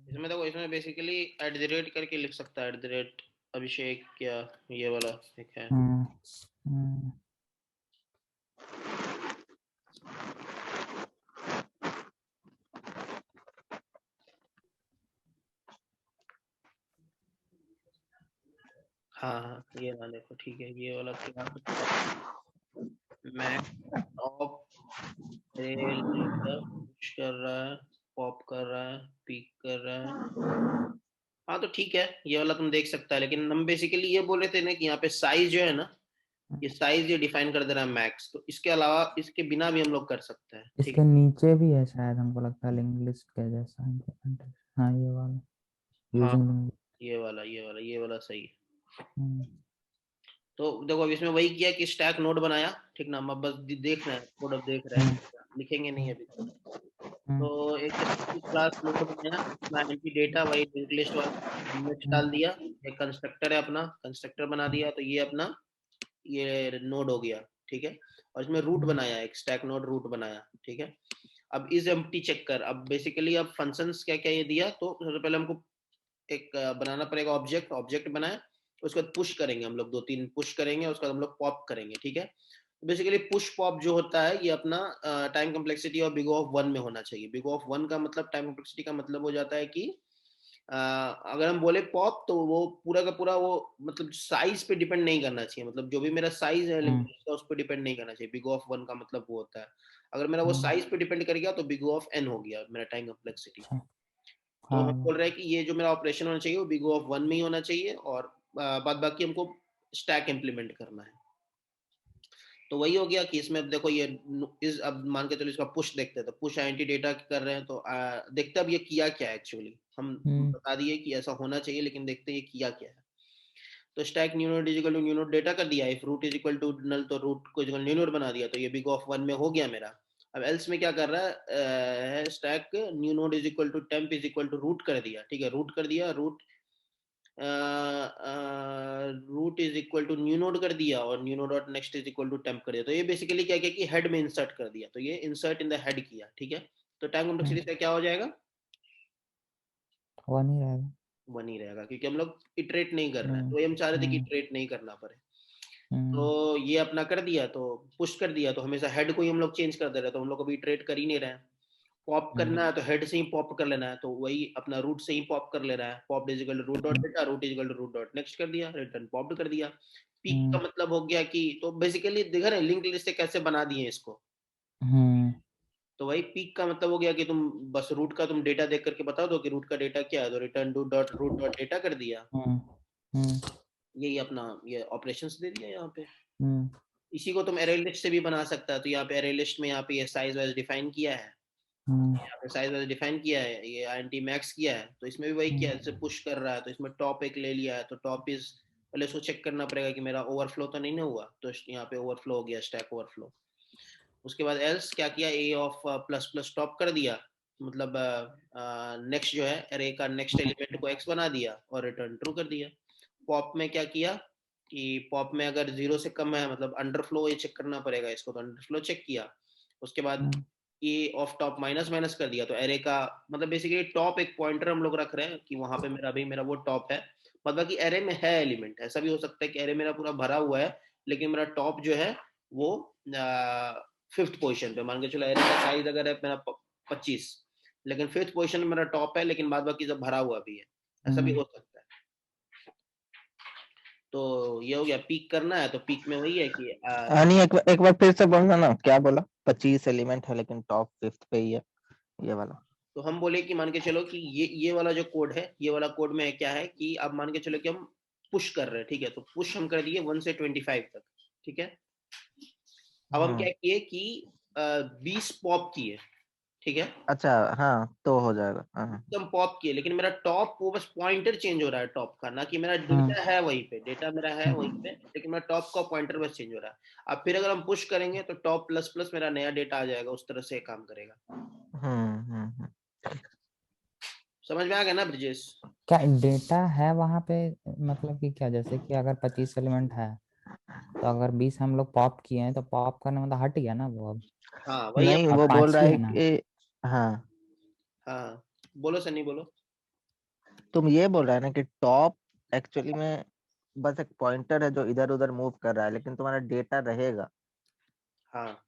इसमें देखो, इसमें बेसिकली एट द रेट करके लिख सकता है, एट द रेट अभिषेक, क्या ये वाला एक है। हाँ हाँ, ये ना देखो, ठीक है, ये वाला क्या मैं टॉप पुश कर रहा है, पॉप कर रहा है, पीक कर रहा है। हाँ तो ठीक है, ये वाला तुम देख सकता है, लेकिन हम बेसिकली ये बोले थे ना कि यहाँ पे साइज जो है ना, ये साइज ये डिफाइन कर दे रहा है मैक्स, तो इसके अलावा इसके बिना भी हम लोग कर सकते हैं। ठीक इसके नीचे भी है शायद, हमको लगता है लिंक लिस्ट के जैसा। हाँ ये वाला है, हाँ यूजिंग। ये वाला सही है। तो देखो, अब इसमें वही किया कि स्टैक नोड बनाया, ठीक ना, हम अब बस देख रहे हैं, कोड अब देख रहे हैं, लिखेंगे नहीं अभी कोड। तो एक क्लास नोड बनाया, इसमें एंटी डेटा वही लिंक लिस्ट वाला इमेज डाल दिया, एक कंस्ट्रक्टर है अपना, कंस्ट्रक्टर बना दिया, तो ये अपना ये नोड हो गया, ठीक है। और इसमें रूट बनाया, एक स्टैक नोड रूट बनाया, ठीक है। अब इज एम्प्टी चेक कर, अब बेसिकली अब फंक्शंस क्या क्या ये दिया, तो सबसे पहले हमको एक बनाना पड़ेगा ऑब्जेक्ट, ऑब्जेक्ट बनाया, उसके बाद पुश करेंगे हम लोग, 2-3 पुश करेंगे, उसके बाद हम लोग पॉप करेंगे, ठीक है। बेसिकली पुश पॉप जो होता है ये अपना टाइम कम्प्लेक्सिटी और बिग ऑफ 1 में होना चाहिए। बिग ऑफ 1 का मतलब, टाइम कम्प्लेक्सिटी का मतलब हो जाता है कि अगर हम बोले पॉप, तो वो पूरा का पूरा वो मतलब साइज पे डिपेंड नहीं करना चाहिए, मतलब जो भी मेरा साइज है लिंक लिस्ट का उस पर डिपेंड नहीं करना चाहिए। बिग ऑफ 1 का मतलब वो होता है, अगर मेरा वो साइज पे डिपेंड कर गया तो बिग ऑफ n हो गया मेरा टाइम कम्प्लेक्सिटी। तो हम बोल रहे हैं कि ये जो मेरा ऑपरेशन होना चाहिए वो बिग ऑफ 1 में ही होना चाहिए, और बाद बाकी हमको स्टैक इम्प्लीमेंट करना है। तो वही हो गया कि इसमें देखो ये इस, अब मान के चलो इसका पुश देखते हैं, तो पुश एंटी डेटा कर रहे हैं, तो देखते हैं अब ये किया क्या है एक्चुअली। हम बता दिए कि ऐसा होना चाहिए, लेकिन देखते हैं ये किया क्या है। तो stack new node is equal to new node data कर दिया, if root is equal to null तो रूट को इक्वल न्यू नोड बना दिया, तो ये बिग ऑफ 1 में हो गया मेरा। अब एल्स में क्या कर रहा है, stack new node is equal to temp is equal to root कर दिया, ठीक है, रूट कर दिया, root root is equal to new node कर दिया, और new node dot next is equal to temp कर दिया। तो ये बेसिकली क्या किया कि हेड में इंसर्ट कर दिया, तो ये इंसर्ट इन द हेड किया, ठीक है। तो टाइम कॉम्प्लेक्सिटी से क्या हो जाएगा, 1 ही रहेगा। 1 ही रहेगा, क्योंकि हम लोग इटरेट नहीं कर रहे हैं, तो हम चाह रहे थे कि इटरेट नहीं करना पड़े। तो ये अपना कर दिया, तो पुश कर दिया, तो हमेशा हेड को ही हम लोग चेंज कर दे रहे हैं, तो हम लोग अभी इटरेट कर ही नहीं रहे हैं। पॉप करना है तो हेड से ही पॉप कर लेना है, तो वही अपना रूट से ही पॉप कर ले रहा है, pop is equal to root dot data, root is equal to root dot next कर दिया, रिटर्न पॉप्ड कर दिया। पीक का मतलब हो गया कि, तो बेसिकली देखा ना लिंक लिस्ट से कैसे बना दिए इसको। तो वही पीक का मतलब हो गया कि तुम बस रूट का तुम डेटा देख करके बता दो कि रूट का डेटा क्या है, तो return do dot root dot data कर दिया। यही अपना ये ऑपरेशंस दे दिया यहाँ पे। इसी को तुम एरे लिस्ट से भी बना सकता है, तो यहाँ पे एरे लिस्ट में यहाँ पे ये साइज वाइज डिफाइन किया है, यहाँ पे साइज वाइज डिफाइन किया है, ये आईएनटी मैक्स किया है, तो इसमें भी वही किया है, जैसे पुश कर रहा है तो इसमें टॉप एक ले लिया है, तो टॉप इज, पहले इसको चेक करना पड़ेगा कि मेरा ओवरफ्लो तो नहीं ना हुआ, तो यहाँ पे ओवरफ्लो हो गया, स्टैक ओवरफ्लो। उसके बाद एल्स क्या किया, ए ऑफ प्लस प्लस टॉप कर दिया, मतलब नेक्स्ट जो है एरे का नेक्स्ट एलिमेंट को एक्स बना दिया और रिटर्न ट्रू कर दिया। पॉप में क्या किया, कि पॉप में अगर 0 से कम है मतलब अंडरफ्लो ये चेक करना पड़ेगा इसको, तो अंडरफ्लो चेक किया, उसके बाद ये ऑफ टॉप माइनस माइनस कर दिया, तो एरे का मतलब बेसिकली टॉप एक पॉइंटर हम लोग रख रहे हैं कि वहां पे मेरा अभी मेरा वो टॉप है, मतलब कि एरे में है एलिमेंट। ऐसा भी हो सकता है कि एरे मेरा पूरा भरा हुआ है लेकिन मेरा टॉप जो है वो 5th पोजीशन पे, मान के चलो एरे का साइज अगर है मेरा 25, लेकिन 5th पोजीशन में मेरा टॉप है लेकिन बाद बाकी सब भरा हुआ भी है, ऐसा भी हो सकता है। तो ये हो गया, पीक करना है तो पीक में वही है कि नहीं, एक बार फिर से बोलना ना, क्या बोला? 25 एलिमेंट है लेकिन टॉप 5th पे ही है, ये वाला। तो हम बोले कि मान के चलो कि ये वाला जो कोड है, ये वाला कोड में क्या है कि अब मान के चलो कि हम पुश कर रहे हैं, ठीक है, तो पुश हम कर दिए 1 से 25 तक, ठीक है। अब हम क्या किए कि 20 पॉप किए, ठीक है, अच्छा, हाँ तो हो जाएगा। हाँ एकदम पॉप किए, लेकिन मेरा टॉप वो बस पॉइंटर चेंज हो रहा है टॉप का, ना कि मेरा डेटा है वहीं पे, डेटा मेरा है वहीं पे, लेकिन मेरा टॉप का पॉइंटर बस चेंज हो रहा है। अब फिर अगर हम पुश करेंगे तो टॉप प्लस प्लस मेरा नया डेटा आ जाएगा, उस तरह से काम करेगा। समझ में आ गया ना ब्रिजेश? क्या डेटा है वहां पे, मतलब कि क्या, जैसे कि अगर 25 एलिमेंट है तो अगर 20 हम लोग पॉप किए हैं तो पॉप करने मतलब हट गया ना वो अब। हाँ वही नहीं, हम, वो बोल 5 रहा ही है है ना। कि हाँ, हाँ बोलो सनी बोलो। तुम ये बोल रहा है ना कि टॉप एक्चुअली में बस एक पॉइंटर है जो इधर उधर मूव कर रहा है, लेकिन तुम्हारा डेटा रहेगा। हाँ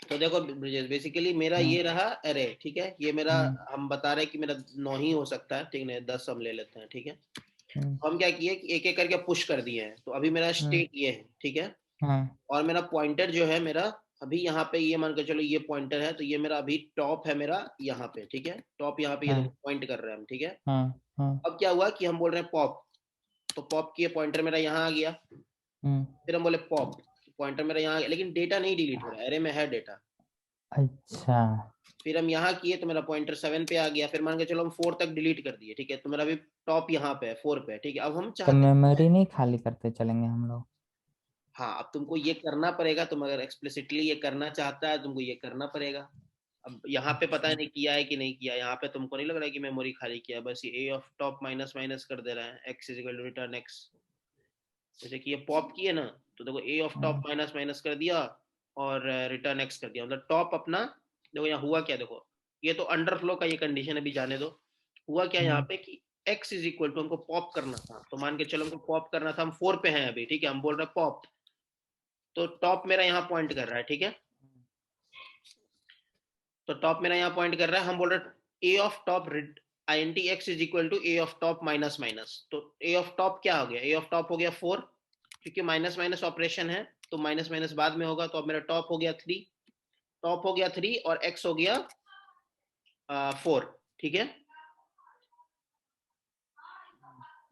तो देखो ब्रिजेश, बेसिकली मेरा ये रहा अरे, ठीक है, ये मेरा हम बता रहे हैं कि मेरा 9 ही हो सकता है, ठीक है, 10 हम ले लेते हैं, ठीक है। हम क्या किए कि एक एक करके पुश कर दिए हैं, तो अभी मेरा स्टेट ये है, ठीक है, और मेरा पॉइंटर जो है मेरा अभी यहाँ पे, ये मान के चलो ये पॉइंटर है, तो ये मेरा अभी टॉप है मेरा यहाँ पे, ठीक है, टॉप यहाँ पे ये देखो पॉइंट कर रहे हैं हम, ठीक है। अब क्या हुआ कि हम बोल रहे हैं पॉप, तो पॉप किए, पॉइंटर मेरा यहाँ आ गया, फिर हम बोले पॉप, पॉइंटर मेरा यहाँ आ गया, लेकिन डेटा नहीं डिलीट हो रहा है, एरे में है डेटा। अच्छा, फिर हम यहाँ किए तो मेरा पॉइंटर 7 पे आ गया, फिर मान के चलो हम 4 तक डिलीट कर दिए, ठीक है, तो मेरा अभी टॉप यहाँ पे है 4 पे, ठीक है। अब हम तो चाहते हैं, मेमोरी नहीं खाली करते चलेंगे हम लोग? हाँ अब तुमको ये करना पड़ेगा, तुम अगर एक्सप्लिसिटली ये करना चाहता है तुमको ये करना पड़ेगा। अब यहाँ पे पता नहीं किया है कि नहीं किया, यहाँ पे तुमको नहीं लग रहा है कि मेमोरी खाली किया, बस ये a of top minus minus कर दे रहा है, x is equal to return x, जैसे कि ये पॉप किए ना, तो देखो a of top minus minus कर दिया और रिटर्न एक्स कर दिया, मतलब टॉप अपना, देखो यहाँ हुआ क्या, देखो ये तो अंडरफ्लो का ये कंडीशन अभी जाने दो, हुआ क्या यहाँ पे कि x इज इक्वल टू हमको पॉप करना था, तो मान के चलो हमको पॉप करना था, हम 4 पे हैं अभी, ठीक है, हम बोल रहे हैं पॉप, तो टॉप मेरा यहाँ पॉइंट कर रहा है, ठीक है, तो टॉप मेरा यहाँ पॉइंट कर रहा है, हम बोल रहे हैं a of top int x is equal to a of top minus minus, तो ए ऑफ टॉप क्या हो गया, ए ऑफ टॉप हो गया 4, क्योंकि माइनस माइनस ऑपरेशन है तो माइनस माइनस बाद में होगा, तो अब मेरा टॉप हो गया 3, टॉप हो गया 3 और x हो गया 4, ठीक है,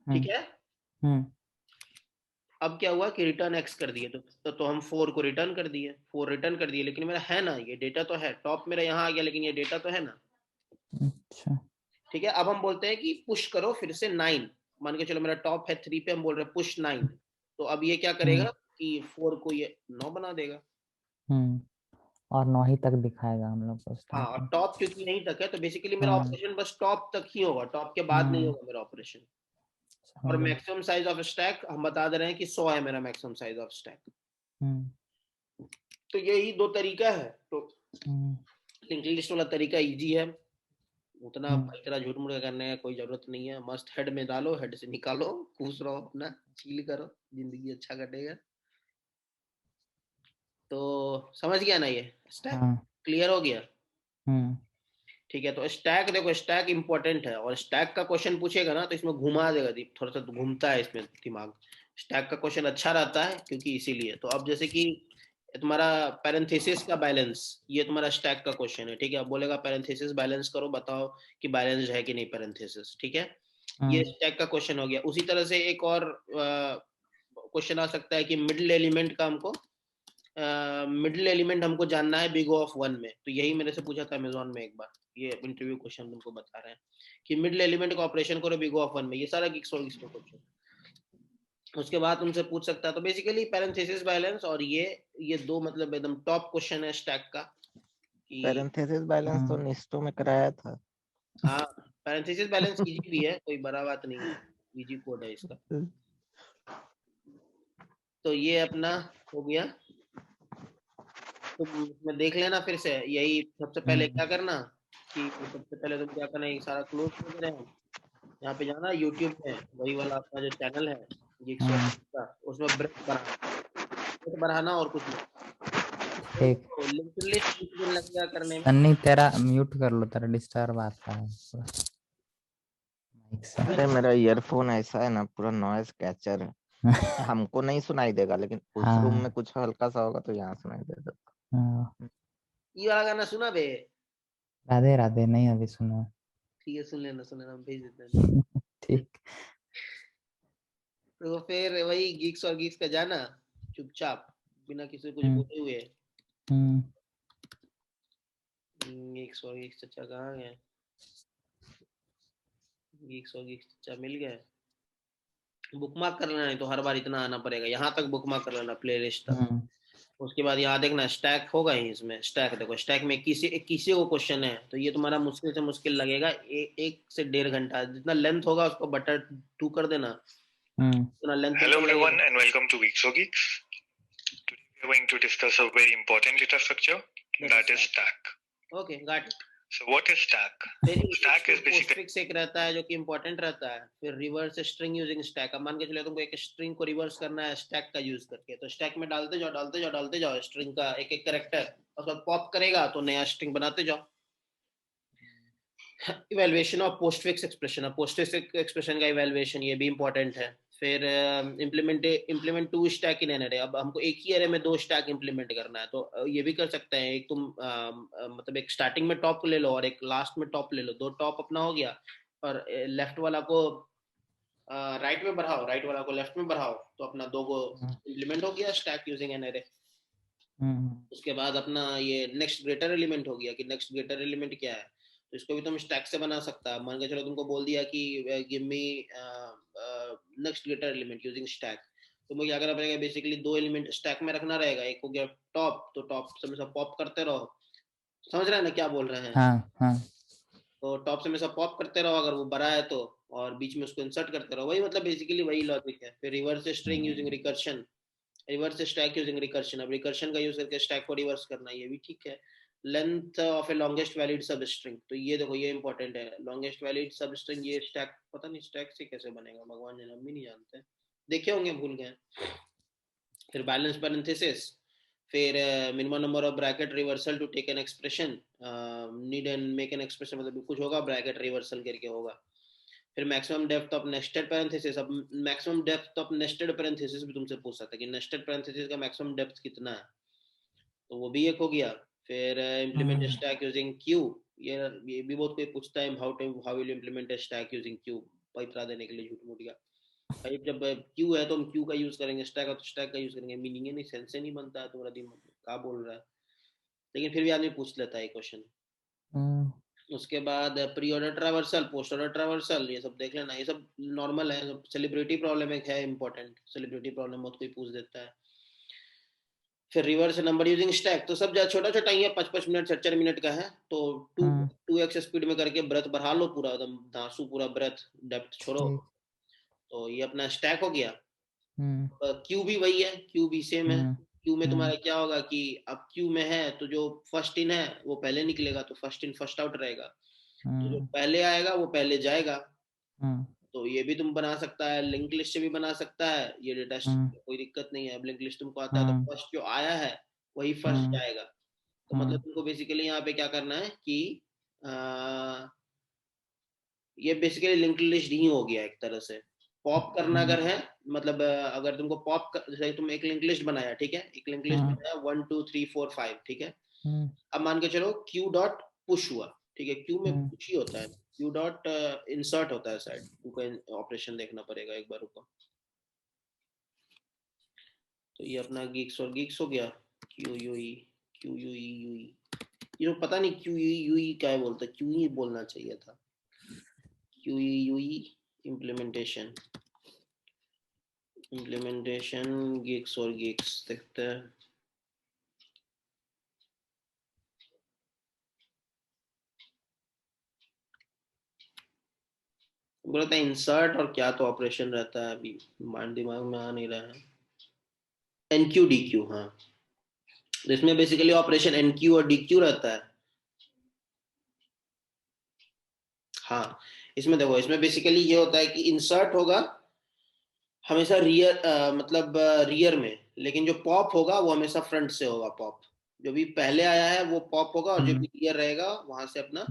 ठीक है। अब क्या हुआ कि रिटर्न x कर दिए, तो हम 4 को रिटर्न कर दिए, 4 रिटर्न कर दिए, लेकिन मेरा है ना, ये डेटा तो है, टॉप मेरा यहाँ आ गया लेकिन ये डेटा तो है ना। अच्छा, ठीक है, अब हम बोलते हैं कि पुश करो फिर से 9, मान के चलो मेरा टॉप है 3 पे, हम बोल रहे हैं पुश 9, तो अब ये क्या करेगा कि 4 को ये 9 बना देगा। और 9 ही तक दिखाएगा हम लोग को हाँ, और स्टार्टिंग। टॉप क्योंकि यहीं तक है तो बेसिकली मेरा ऑपरेशन बस टॉप तक ही होगा, टॉप के बाद नहीं होगा मेरा ऑपरेशन। और मैक्सिमम साइज ऑफ स्टैक हम बता दे रहे हैं कि 100 है मेरा मैक्सिमम साइज ऑफ स्टैक। तो यही दो तरीका है, तो लिंक्ड लिस्ट वाला तरीका इजी है, उतना इतना झूठ मूठ करने का कोई जरूरत नहीं है, मस्त हेड में डालो, हेड से निकालो, खुश रहो, अपना चिल करो, जिंदगी अच्छा कटेगा। तो समझ गया ना, ये स्टैक क्लियर हो गया? ठीक है, तो स्टैक देखो, स्टैक इंपॉर्टेंट है, और स्टैक का क्वेश्चन पूछेगा ना तो इसमें घुमा देगा, थोड़ा सा घूमता है इसमें दिमाग, स्टैक का क्वेश्चन अच्छा रहता है क्योंकि इसीलिए। तो अब जैसे कि तुम्हारा पैरेंथेसिस का बैलेंस, ये तुम्हारा स्टैक का क्वेश्चन है, ठीक है, अब बोलेगा पैरेंथेसिस बैलेंस करो, बताओ कि बैलेंस है कि नहीं पैरेंथेसिस, ठीक है, ये स्टैक का क्वेश्चन हो गया। उसी तरह से एक और क्वेश्चन आ सकता है कि मिडिल एलिमेंट का हमको मिडिल एलिमेंट हमको जानना है बिग O ऑफ 1 में, तो यही मेरे से पूछा था अमेजोन में एक बार, ये इंटरव्यू क्वेश्चन तुमको बता रहे हैं कि मिडिल एलिमेंट का ऑपरेशन करो बिग O ऑफ 1 में, ये सारा गिक्स क्वेश्चन उसके बाद तुमसे पूछ सकता है। तो बेसिकली पैरेंथेसिस बैलेंस और ये दो मतलब एकदम टॉप क्वेश्चन है स्टैक का कि पैरेंथेसिस बैलेंस तो निस्टो में कराया था। हाँ, पैरेंथेसिस बैलेंस इजी भी है, कोई बड़ा बात नहीं है, इजी कोड है इसका। तो ये अपना हो गया। तुम इसमें देख लेना फिर से। यही सबसे पहले क्या करना कि सबसे पहले तुम क्या करना, ये सारा क्लोज कर दे रहे हैं। यहाँ पे जाना यूट्यूब में, वही वाला अपना जो चैनल है Geeks और Geeks का, उसमें ब्रेक बढ़ाना और कुछ नहीं। ठीक। तो लिंक लिस्ट कुछ दिन लगेगा करने में। सन्नी तेरा म्यूट कर लो, तेरा डिस्टर्ब आता है पूरा माइक से। अरे मेरा ईयरफोन ऐसा है ना, पूरा नॉइज कैचर है। हमको नहीं सुनाई देगा, लेकिन उस रूम में हाँ कुछ हल्का सा होगा तो यहाँ सुनाई देगा। हाँ। ये वाला गाना सुना बे? राधे राधे नहीं अभी सुना। ठीक है, सुन लेना, हम भेज देते हैं। ठीक। तो फिर वही गीक्स और गीक्स का जाना चुपचाप, बिना किसी को कुछ हम्म बोले हुए। हम्म गीक्स और गीक्स चचा कहाँ गए? गीक्स और गीक्स चचा मिल गए। बुकमार्क कर लेना, नहीं तो हर बार इतना आना पड़ेगा। यहाँ तक बुकमार्क कर लेना, प्लेलिस्ट तक। हम्म उसके बाद यहाँ देखना स्टैक होगा ही, इसमें स्टैक देखो, स्टैक में किसी को क्वेश्चन है तो ये तुम्हारा मुश्किल से मुश्किल लगेगा 1 से 1.5 घंटा। जितना लेंथ होगा उसको बटर 2 कर देना, उतना length. Hello everyone and welcome to Geeks or Geeks. Today we are going to discuss a very important data structure, that is stack. Okay got it. So what is stack? Stack is basically postfix एक रहता है जो कि important रहता है। फिर reverse string using stack. अब मान के चलो तुमको एक स्ट्रिंग को रिवर्स करना है स्टैक का यूज करके, तो स्टैक में डालते जाओ स्ट्रिंग का एक एक कैरेक्टर, और उसके बाद पॉप करेगा तो नया स्ट्रिंग बनाते जाओ। Evaluation of postfix expression, postfix expression का इवैल्यूएशन ये भी इंपॉर्टेंट है। फिर implement 2 stack in an array. अब हमको एक ही एरे में 2 स्टैक इंप्लीमेंट करना है, तो ये भी कर सकते हैं। एक तुम मतलब एक स्टार्टिंग में टॉप ले लो और एक लास्ट में टॉप ले लो। 2 टॉप अपना हो गया, और लेफ्ट वाला को राइट में बढ़ाओ, राइट वाला को लेफ्ट में बढ़ाओ, तो अपना 2 को इंप्लीमेंट हो गया स्टैक यूजिंग एन एरे। उसके बाद अपना ये नेक्स्ट ग्रेटर एलिमेंट हो गया कि नेक्स्ट ग्रेटर एलिमेंट क्या है, तो इसको भी तुम स्टैक से बना सकता है। मान के चलो तुमको बोल दिया कि give me next greater element using stack, तो मुझे क्या करना पड़ेगा, बेसिकली 2 एलिमेंट स्टैक में रखना रहेगा। एक हो गया टॉप, तो टॉप से हमेशा पॉप करते रहो। समझ रहे हैं ना क्या बोल रहे हैं? हाँ। तो टॉप से हमेशा पॉप करते रहो अगर वो बड़ा है तो, और बीच में उसको इंसर्ट करते रहो। वही मतलब बेसिकली वही लॉजिक है। फिर reverse string using recursion, reverse stack using recursion. अब रिकर्शन का यूज करके स्टैक को रिवर्स करना, ये भी ठीक है। Length of A longest valid सब स्ट्रिंग, तो ये देखो ये इंपॉर्टेंट है। लॉन्गेस्ट वैलिड सब स्ट्रिंग, ये स्टैक पता नहीं स्टैक से कैसे बनेगा, भगवान जाने, हम भी नहीं जानते, देखे होंगे भूल गए। फिर बैलेंस पैरेंथेसिस, फिर minimum number of bracket reversal to take an expression, need and make an expression, मतलब कुछ होगा ब्रैकेट रिवर्सल करके होगा। फिर maximum depth of nested parenthesis. अब maximum depth of nested parenthesis भी तुमसे पूछ सकता है कि नेस्टेड पैरेंथेसिस का मैक्सिमम डेप्थ कितना है, तो वो भी एक हो गया। फिर इम्प्लीमेंट स्टैक यूजिंग क्यू, ये भी बहुत कोई पूछता है, how will implement stack using queue, पैतरा देने के लिए झूठ मूठ गया भाई। जब क्यू है तो हम क्यू का यूज करेंगे, स्टैक है तो स्टैक का यूज करेंगे। मीनिंग है नहीं, सेंस नहीं बनता है तुम्हारा दिमाग में, क्या बोल रहा है, लेकिन फिर भी आदमी पूछ लेता है क्वेश्चन। उसके बाद pre order traversal, post order traversal, ये सब देख लेना, ये सब नॉर्मल है। सेलिब्रिटी प्रॉब्लम एक है इंपॉर्टेंट, सेलिब्रिटी प्रॉब्लम बहुत कोई पूछ देता है। फिर रिवर्स नंबर यूजिंग स्टैक, तो सब छोटा छोटा ही है, 5-5 मिनट 4-4 मिनट का है, तो 2x स्पीड में करके ब्रेथ बढ़ा लो पूरा एकदम धांसू, पूरा ब्रेथ डेप्थ छोड़ो। तो ये अपना स्टैक हो गया। क्यू भी वही है, क्यू भी सेम है। क्यू में तुम्हारा क्या होगा कि अब क्यू में है तो जो फर्स्ट इन है वो पहले निकलेगा, तो फर्स्ट इन फर्स्ट आउट रहेगा। तो जो पहले आएगा वो पहले जाएगा। तो ये भी तुम बना सकता है, लिंक लिस्ट से भी बना सकता है ये डेटा, कोई दिक्कत नहीं है। अब लिंक लिस्ट तुमको आता है तो फर्स्ट जो आया है वही फर्स्ट जाएगा। तो मतलब तुमको बेसिकली यहाँ पे क्या करना है कि ये बेसिकली लिंक लिस्ट ही हो गया एक तरह से। पॉप करना अगर है, मतलब अगर तुमको पॉप जैसे तुम एक लिंक लिस्ट बनाया, ठीक है, एक लिंक लिस्ट बनाया 1 2 3 4 5, ठीक है। अब मान के चलो क्यू डॉट पुश हुआ, ठीक है, क्यू में पुश ही होता है, क्यू डॉट इंसर्ट होता है शायद, तुमको ऑपरेशन देखना पड़ेगा एक बार, रुको। तो ये अपना गीक्स और गीक्स हो गया। क्यू यू ई, ये पता नहीं क्यू यू ई क्या बोलता है, क्यू ई बोलना चाहिए था। क्यू यू ई इम्प्लीमेंटेशन गीक्स और गीक्स देखते हैं। बोलता है इंसर्ट और क्या तो ऑपरेशन रहता है, अभी माइंड दिमाग में आ नहीं रहा है। NQ DQ, हाँ, तो इसमें बेसिकली ऑपरेशन NQ और DQ रहता है। हाँ, इसमें देखो, इसमें बेसिकली ये होता है कि इंसर्ट होगा हमेशा रियर, मतलब रियर में, लेकिन जो पॉप होगा वो हमेशा फ्रंट से होगा। पॉप जो भी पहले आया है वो पॉप होगा, और जो भी रियर रहेगा वहां से अपना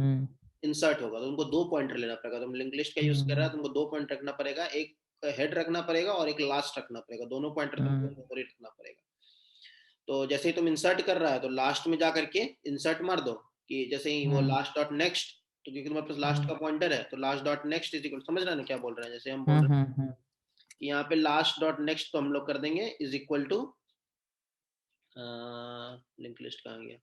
इंसर्ट होगा। तो तुमको 2 पॉइंटर लेना पड़ेगा। तुम लिंक लिस्ट का यूज कर रहा है, तुमको 2 पॉइंट रखना पड़ेगा, एक हेड रखना पड़ेगा और एक लास्ट रखना पड़ेगा। दोनों पॉइंटर तुमको मेमोरी रखना पड़ेगा। तो जैसे ही तुम इंसर्ट कर रहा है तो लास्ट में जा करके इंसर्ट मार दो, कि जैसे ही वो लास्ट डॉट नेक्स्ट, तो क्योंकि तुम्हारे पास लास्ट का पॉइंटर है तो last dot next is equal, समझ रहे ना क्या बोल रहे हैं? जैसे हम बोल रहे हैं कि यहाँ पे लास्ट डॉट नेक्स्ट तो हम लोग कर देंगे is equal to, link list कहाँ गया,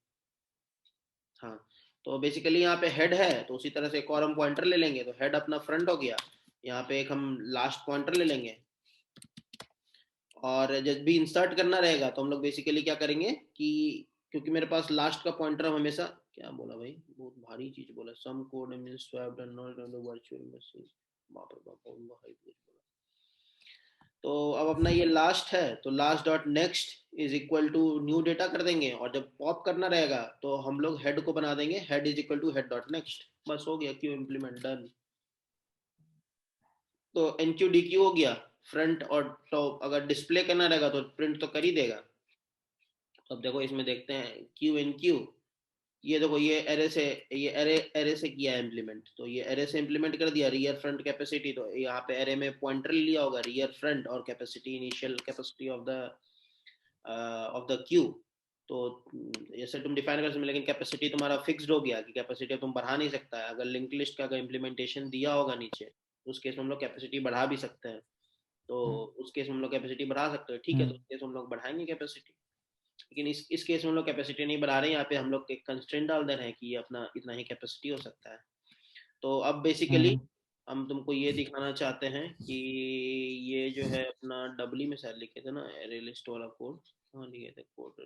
हाँ, तो बेसिकली यहाँ पे हेड है, तो उसी तरह से एक और हम पॉइंटर ले लेंगे, तो हेड अपना फ्रंट हो गया। यहाँ पे एक हम लास्ट पॉइंटर ले लेंगे, और जब भी इंसर्ट करना रहेगा तो हम लोग बेसिकली क्या करेंगे कि क्योंकि मेरे पास लास्ट का पॉइंटर हमेशा, क्या बोला भाई, बहुत भारी चीज बोला, some code means swapped and not on the virtual machine, बाप रे बाप, बहुत भारी चीज बोला। तो अब अपना ये लास्ट है, तो last dot next is equal to new data कर देंगे, और जब पॉप करना रहेगा तो हम लोग हेड को बना देंगे head is equal to head dot next. बस हो गया, क्यू इम्प्लीमेंट डन। तो एनक्यू डीक्यू हो गया फ्रंट और टॉप। अगर डिस्प्ले करना रहेगा तो प्रिंट तो कर ही देगा। अब देखो इसमें देखते हैं क्यू एन क्यू, ये देखो ये एरे से, ये एरे से किया है इम्प्लीमेंट, तो ये एरे से इम्प्लीमेंट कर दिया रियर फ्रंट कैपेसिटी। तो यहाँ पे एरे में पॉइंटर लिया होगा रियर फ्रंट और capacity, initial capacity of the Q. तो जैसे तुम डिफाइन कर सकते, लेकिन कैपेसिटी तुम्हारा फिक्स्ड हो गया कि कैपेसिटी तुम बढ़ा नहीं सकता है। अगर लिंक लिस्ट का इम्प्लीमेंटेशन दिया होगा नीचे, उस केस में हम लोग कैपेसिटी बढ़ा भी सकते हैं। तो उस केस में हम लोग कैपेसिटी बढ़ा सकते हैं, ठीक है, तो उस केस में हम लोग बढ़ाएंगे कैपेसिटी। लेकिन इस केस में हम लोग कैपेसिटी नहीं बढ़ा रहे हैं, यहाँ पे हम लोग एक कंस्ट्रेंट डाल दे रहे हैं कि ये अपना इतना ही कैपेसिटी हो सकता है। तो अब बेसिकली हम तुमको ये दिखाना चाहते हैं कि ये जो है अपना डबली में शायद लिखे थे ना, एरे लिस्ट वाला कोड, हाँ लिखे थे, कोड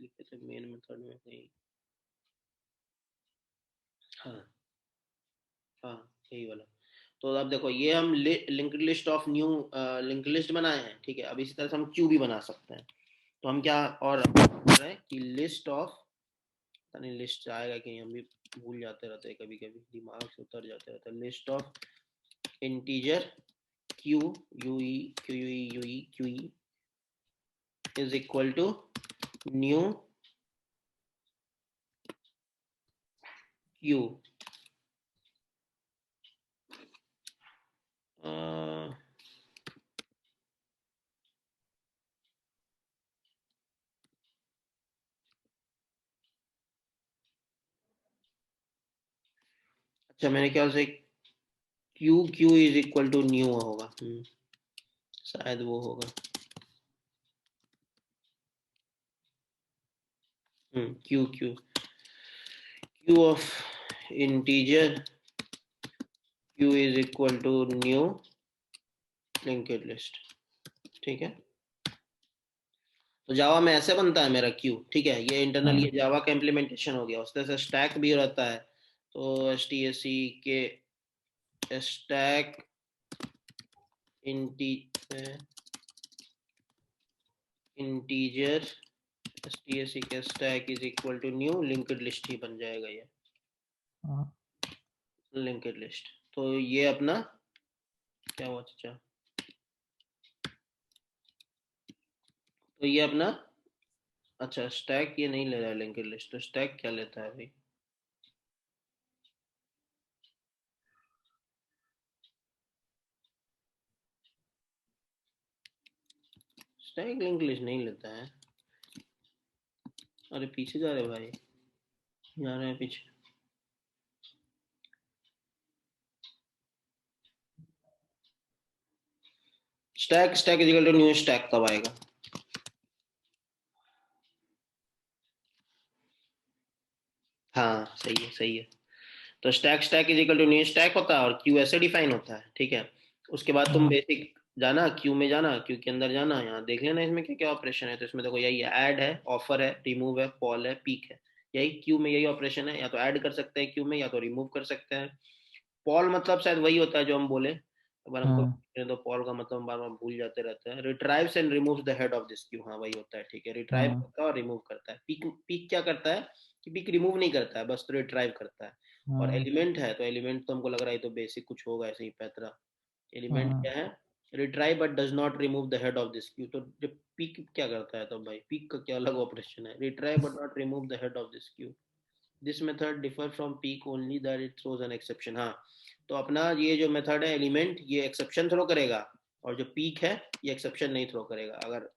लिखे थे मेन मेथड में कहीं, हाँ हाँ यही वाला। तो अब देखो ये हम link list of new link list बनाए हैं, ठीक है। अब इसी तरह से हम क्यू भी बना सकते हैं। तो हम क्या और बोल रहे हैं कि लिस्ट ऑफ, पता नहीं लिस्ट आएगा कि हम भी भूल जाते रहते हैं, कभी कभी दिमाग से उतर जाते रहते हैं। List of integer queue U E Q E U E Q E is equal to new queue. अच्छा, मेरे ख्याल से queue queue is equal to new होगा, शायद वो होगा। Queue queue queue of integer queue is equal to new linked list, ठीक है। तो जावा में ऐसे बनता है मेरा क्यू, ठीक है। ये इंटरनल ये जावा का इम्प्लीमेंटेशन हो गया। उस तरह से स्टैक भी रहता है, तो एचटीएससी के स्टैक इंटीजर एचटीएससी के stack is equal to new linked list ही बन जाएगा ये लिंक्ड लिस्ट। तो ये अपना क्या हुआ चाचा, तो ये अपना, अच्छा स्टैक ये नहीं ले रहा है लिंक्ड लिस्ट, तो स्टैक क्या लेता है भाई? स्टैक लिंक्ड लिस्ट नहीं लेता है। अरे पीछे जा रहे भाई, जा रहे हैं पीछे। Stack stack is equal to new stack कब आएगा? हाँ सही है सही है। तो stack is equal to new stack होता है, और क्यू ऐसे डिफाइन होता है, ठीक है। उसके बाद तुम बेसिक जाना क्यू में, जाना क्यू के अंदर जाना, यहाँ देख लेना इसमें क्या क्या ऑपरेशन है। तो इसमें देखो यही है, ऐड है, ऑफर है, रिमूव है, पॉल है, पीक है। यही क्यू में यही ऑपरेशन है, या तो ऐड कर सकते हैं क्यू में, या तो रिमूव कर सकते हैं। पॉल मतलब शायद वही होता है जो हम बोले एक बार हमको तो पॉल का मतलब बार बार भूल जाते रहते हैं। रिट्राइव्स and removes the head of this Q, हाँ वही होता है, ठीक है। रिट्राइव करता है और रिमूव करता है। पीक क्या करता है कि पीक रिमूव नहीं करता है, बस तो रिट्राइव करता है। और एलिमेंट है तो एलिमेंट तो हमको लग रहा है तो बेसिक कुछ होगा ऐसे ही पैतरा। एलिमेंट क्या है, retrieve but does not remove the head of this Q. तो जब पीक क्या करता है तो भाई पीक का क्या अलग ऑपरेशन है, retrieve but not remove the head of this Q. This method differ from peak only that it throws an exception. हाँ, तो अपना ये जो मेथड है एलिमेंट, ये एक्सेप्शन थ्रो करेगा, और जो पीक है ये एक्सेप्शन नहीं थ्रो करेगा। अगर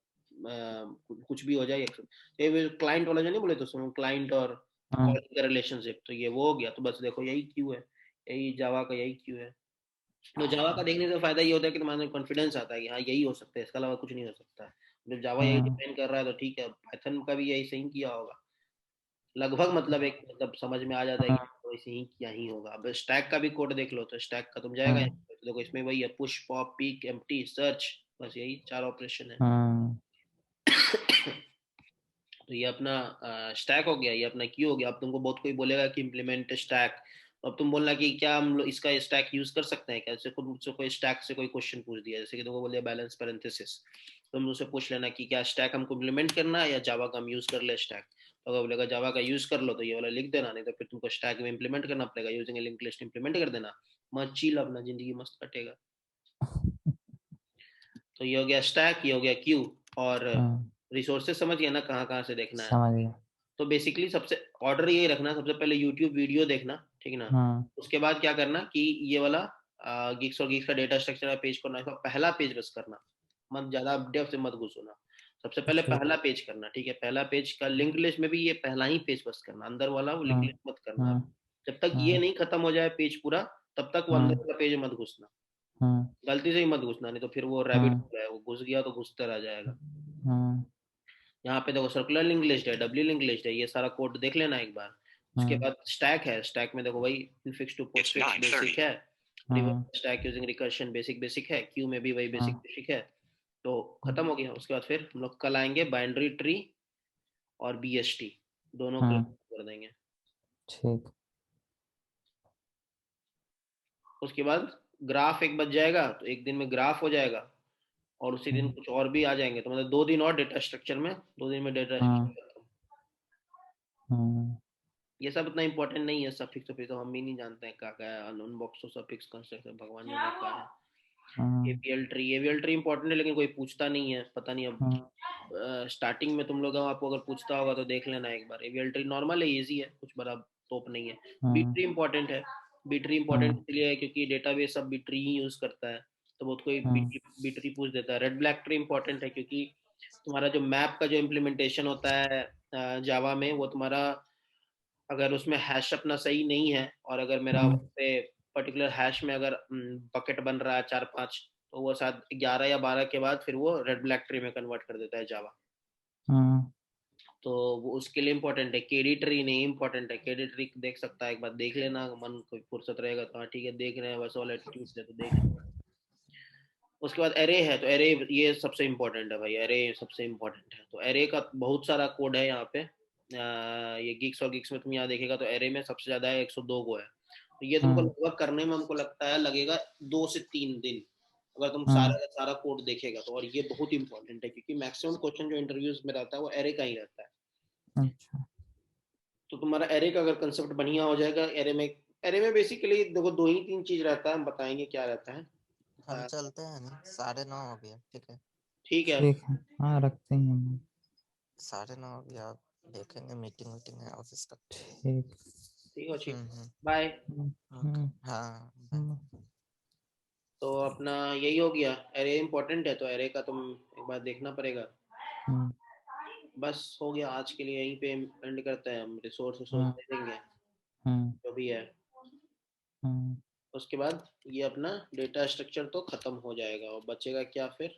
कुछ भी हो जाए, ये क्लाइंट वाला जो नहीं बोले तो सुनो, क्लाइंट और का रिलेशनशिप, तो ये वो हो गया। तो बस देखो यही क्यू है, यही जावा का यही क्यू है। तो जावा का देखने से फायदा ये होता है कि तुम्हारे कॉन्फिडेंस आता है कि हाँ यही हो सकता है, इसके अलावा कुछ नहीं हो सकता। जब जावा यही डिफाइन कर रहा है तो ठीक है, पाइथन का भी यही सही किया होगा लगभग, मतलब एक मतलब समझ में आ जाता है कि वैसे ही क्या ही होगा। अब स्टैक का भी कोड देख लो तो स्टैक का तुम जाएगा तो देखो इसमें वही है, push pop peak empty search, बस यही 4 ऑपरेशन है। तो ये अपना स्टैक हो गया, ये अपना क्यू हो गया। अब तुमको बहुत कोई बोलेगा कि इम्प्लीमेंट स्टैक, अब तुम बोलना कि क्या हम लोग इसका स्टैक यूज कर सकते हैं क्या। जैसे मुझसे कोई स्टैक से कोई क्वेश्चन पूछ दिया, जैसे कि तुमको बोल दिया बैलेंस पैरेंथेसिस, तो तुम उससे पूछ लेना कि क्या स्टैक हमको इम्प्लीमेंट करना है या जावा का हम यूज कर ले स्टैक। तो अगर बोलेगा जावा का यूज कर लो तो ये वाला लिख देना, नहीं तो फिर तुमको स्टैक में इम्प्लीमेंट करना पड़ेगा, यूजिंग लिंक लिस्ट इम्प्लीमेंट कर देना, मस्त चिल, अपना जिंदगी मस्त कटेगा। तो ये हो गया स्टैक, ये हो गया क्यू। और रिसोर्सेज समझ गया ना कहाँ कहाँ से देखना है। समझ गया। तो बेसिकली सबसे ऑर्डर यही रखना, सबसे पहले यूट्यूब वीडियो देखना, ठीक ना। उसके बाद क्या करना कि ये वाला गिग्स और गिग्स का डेटा स्ट्रक्चर का पेज करना, इसका पहला पेज बस करना, मत ज्यादा डेप्थ से मत घुसना। सबसे पहले पहला पेज करना, ठीक है। पहला पेज का लिंक लिस्ट में भी ये पहला ही पेज बस करना, अंदर वाला वो लिंक लिस्ट मत करना। जब तक ये नहीं खत्म हो जाए पेज पूरा, तब तक वो अंदर वाला पेज मत घुसना, गलती से ही मत घुसना, नहीं तो फिर वो रैबिट है, वो घुस गया तो घुसते रह जाएगा। यहाँ पे देखो सर्कुलर लिंक लिस्ट है, डब्ल्यू लिंक लिस्ट है, ये सारा कोड देख लेना एक बार। उसके बाद स्टैक है, स्टैक में देखो वही इनफिक्स टू पोस्टफिक्स बेसिक है, reverse stack using recursion basic है, क्यू में भी वही बेसिक है। तो खत्म हो गया। उसके बाद फिर हम लोग कल आएंगे बाइनरी ट्री और BST दोनों कर देंगे। ठीक। उसके बाद ग्राफ एक बच जाएगा, तो एक दिन में ग्राफ हो जाएगा, और उसी दिन कुछ और भी आ जाएंगे। तो मतलब 2 दिन और डेटा स्ट्रक्चर में, 2 दिन में डेटा स्ट्रक्चर। ये सब इतना इंपॉर्टेंट नहीं है, सफिक्स तो हम भी नहीं जानते हैं क्या क्या है, अनबॉक्स तो सफिक्स कंस्ट्रक्टर भगवान जाने क्या है। AVL ट्री इंपॉर्टेंट है लेकिन कोई पूछता नहीं है, पता नहीं अब स्टार्टिंग में तुम लोग आपको अगर पूछता होगा तो देख लेना एक बार। AVL ट्री नॉर्मल है, इजी है, कुछ बड़ा तोप नहीं है। बी ट्री इंपॉर्टेंट है, बी ट्री इंपॉर्टेंट इसलिए है क्योंकि डेटाबेस सब बी ट्री ही यूज करता है, तो बहुत कोई बी ट्री पूछ देता है। रेड ब्लैक ट्री इंपॉर्टेंट है क्योंकि तुम्हारा जो मैप का जो इम्प्लीमेंटेशन होता है जावा में, वो तुम्हारा अगर उसमें हैश अपना सही नहीं है, और अगर मेरा पर्टिकुलर हैश में अगर बकेट बन रहा है 4-5, तो वो शायद 11 या 12 के बाद फिर वो रेड ब्लैक ट्री में कन्वर्ट कर देता है जावा। तो वो उसके लिए इम्पोर्टेंट है। केडी ट्री नहीं इम्पोर्टेंट है, केडी ट्री देख सकता है, एक बार देख लेना, मन कोई फुर्सत रहेगा तो हाँ ठीक है देख रहे हैं, वैसे वाला एटीट्यूड से तो देख लेना। उसके बाद एरे है, तो एरे ये सबसे इम्पोर्टेंट है भाई, एरे सबसे इम्पोर्टेंट है। तो एरे का बहुत सारा कोड है यहाँ पे, ये गिग्स और गिग्स में तुम यहाँ देखेगा तो एरे में सबसे ज्यादा है 102 गो है। तो ये तुमको लगभग करने में हमको लगता है लगेगा 2 से 3 दिन, अगर तुम सारा कोड देखेगा तो। और ये बहुत इंपॉर्टेंट है क्योंकि मैक्सिमम क्वेश्चन जो इंटरव्यूज में रहता है वो एरे का ही रहता है। अच्छा। तो तुम्हारा एरे का अगर कंसेप्ट बढ़िया हो जाएगा, एरे में बेसिकली देखो 2 ही 3 चीज रहता है, हम बताएंगे क्या रहता है। हम चलते हैं ना, 9:30 हो गया, ठीक है। ठीक है, ठीक है, हाँ रखते हैं हम। 9:30 हो गया, देखेंगे मीटिंग है ऑफिस का। ठीक। ठीक हो, ठीक, बाय। हाँ तो अपना यही हो गया, एरे इंपॉर्टेंट है तो एरे का तुम एक बार देखना पड़ेगा। बस हो गया, आज के लिए यहीं पे एंड करते हैं हम। रिसोर्स दे देंगे जो भी है। उसके बाद ये अपना डेटा स्ट्रक्चर तो खत्म हो जाएगा, और बचेगा क्या फिर,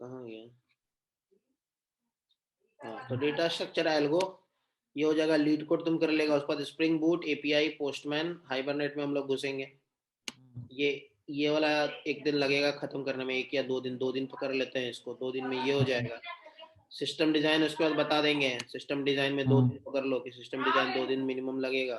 कहाँ गया, हाँ तो डेटा स्ट्रक्चर एल्गो ये हो जाएगा, लीड कोड तुम कर लेगा। उसके बाद spring boot, API, postman, hibernate में हम लोग घुसेंगे। ये वाला एक दिन लगेगा खत्म करने में, 1 या 2 दिन, 2 दिन तो कर लेते हैं इसको, 2 दिन में ये हो जाएगा। सिस्टम डिजाइन उसके बाद बता देंगे, सिस्टम डिजाइन में 2 दिन पकड़ लो कि सिस्टम डिजाइन 2 दिन मिनिमम लगेगा।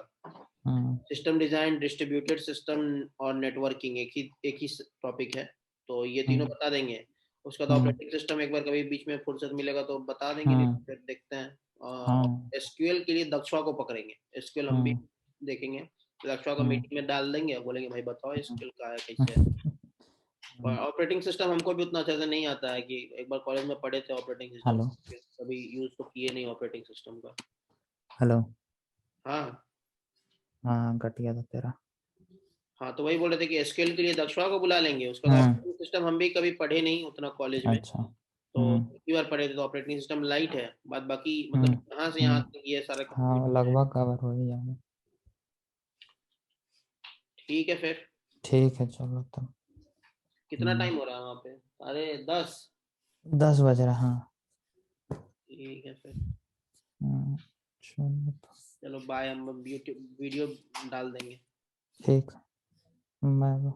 सिस्टम डिजाइन, डिस्ट्रीब्यूटेड सिस्टम और नेटवर्किंग एक ही टॉपिक है, तो ये तीनों बता देंगे। उसका तो ऑपरेटिंग सिस्टम एक बार कभी बीच में फुर्सत मिलेगा तो बता देंगे, नहीं तो फिर देखते हैं। एसक्यूएल के लिए दक्षवा को पकड़ेंगे, एसक्यूएल हम भी देखेंगे। दक्षवा को मीटिंग में डाल देंगे, बोलेंगे भाई बताओ एसक्यूएल का है कैसे है। और ऑपरेटिंग सिस्टम हमको भी उतना अच्छे से नहीं आता है, कि एक बार कॉलेज में पढ़े थे ऑपरेटिंग सिस्टम, कभी यूज तो किए नहीं ऑपरेटिंग सिस्टम का। हेलो। हाँ कट गया था तेरा। हाँ, तो वही बोल रहे थे कि एसक्यूएल के लिए दक्षवा को बुला लेंगे। उसका तो ऑपरेटिंग सिस्टम हम भी कभी पढ़े नहीं उतना कॉलेज में। अच्छा। तो एक बार पढ़े थे, तो ऑपरेटिंग सिस्टम लाइट है, बाद बाकी मतलब यहाँ से यहाँ तक ये सारे हाँ लगभग कवर हो ही जाएगा। ठीक है फिर। ठीक है चलो तब। कितना टाइम हो रहा है वहाँ पे? 10 बज रहा। हाँ ठीक है फिर। चलो चलो बाय, हम यूट्यूब वीडियो डाल देंगे। ठीक, बाय।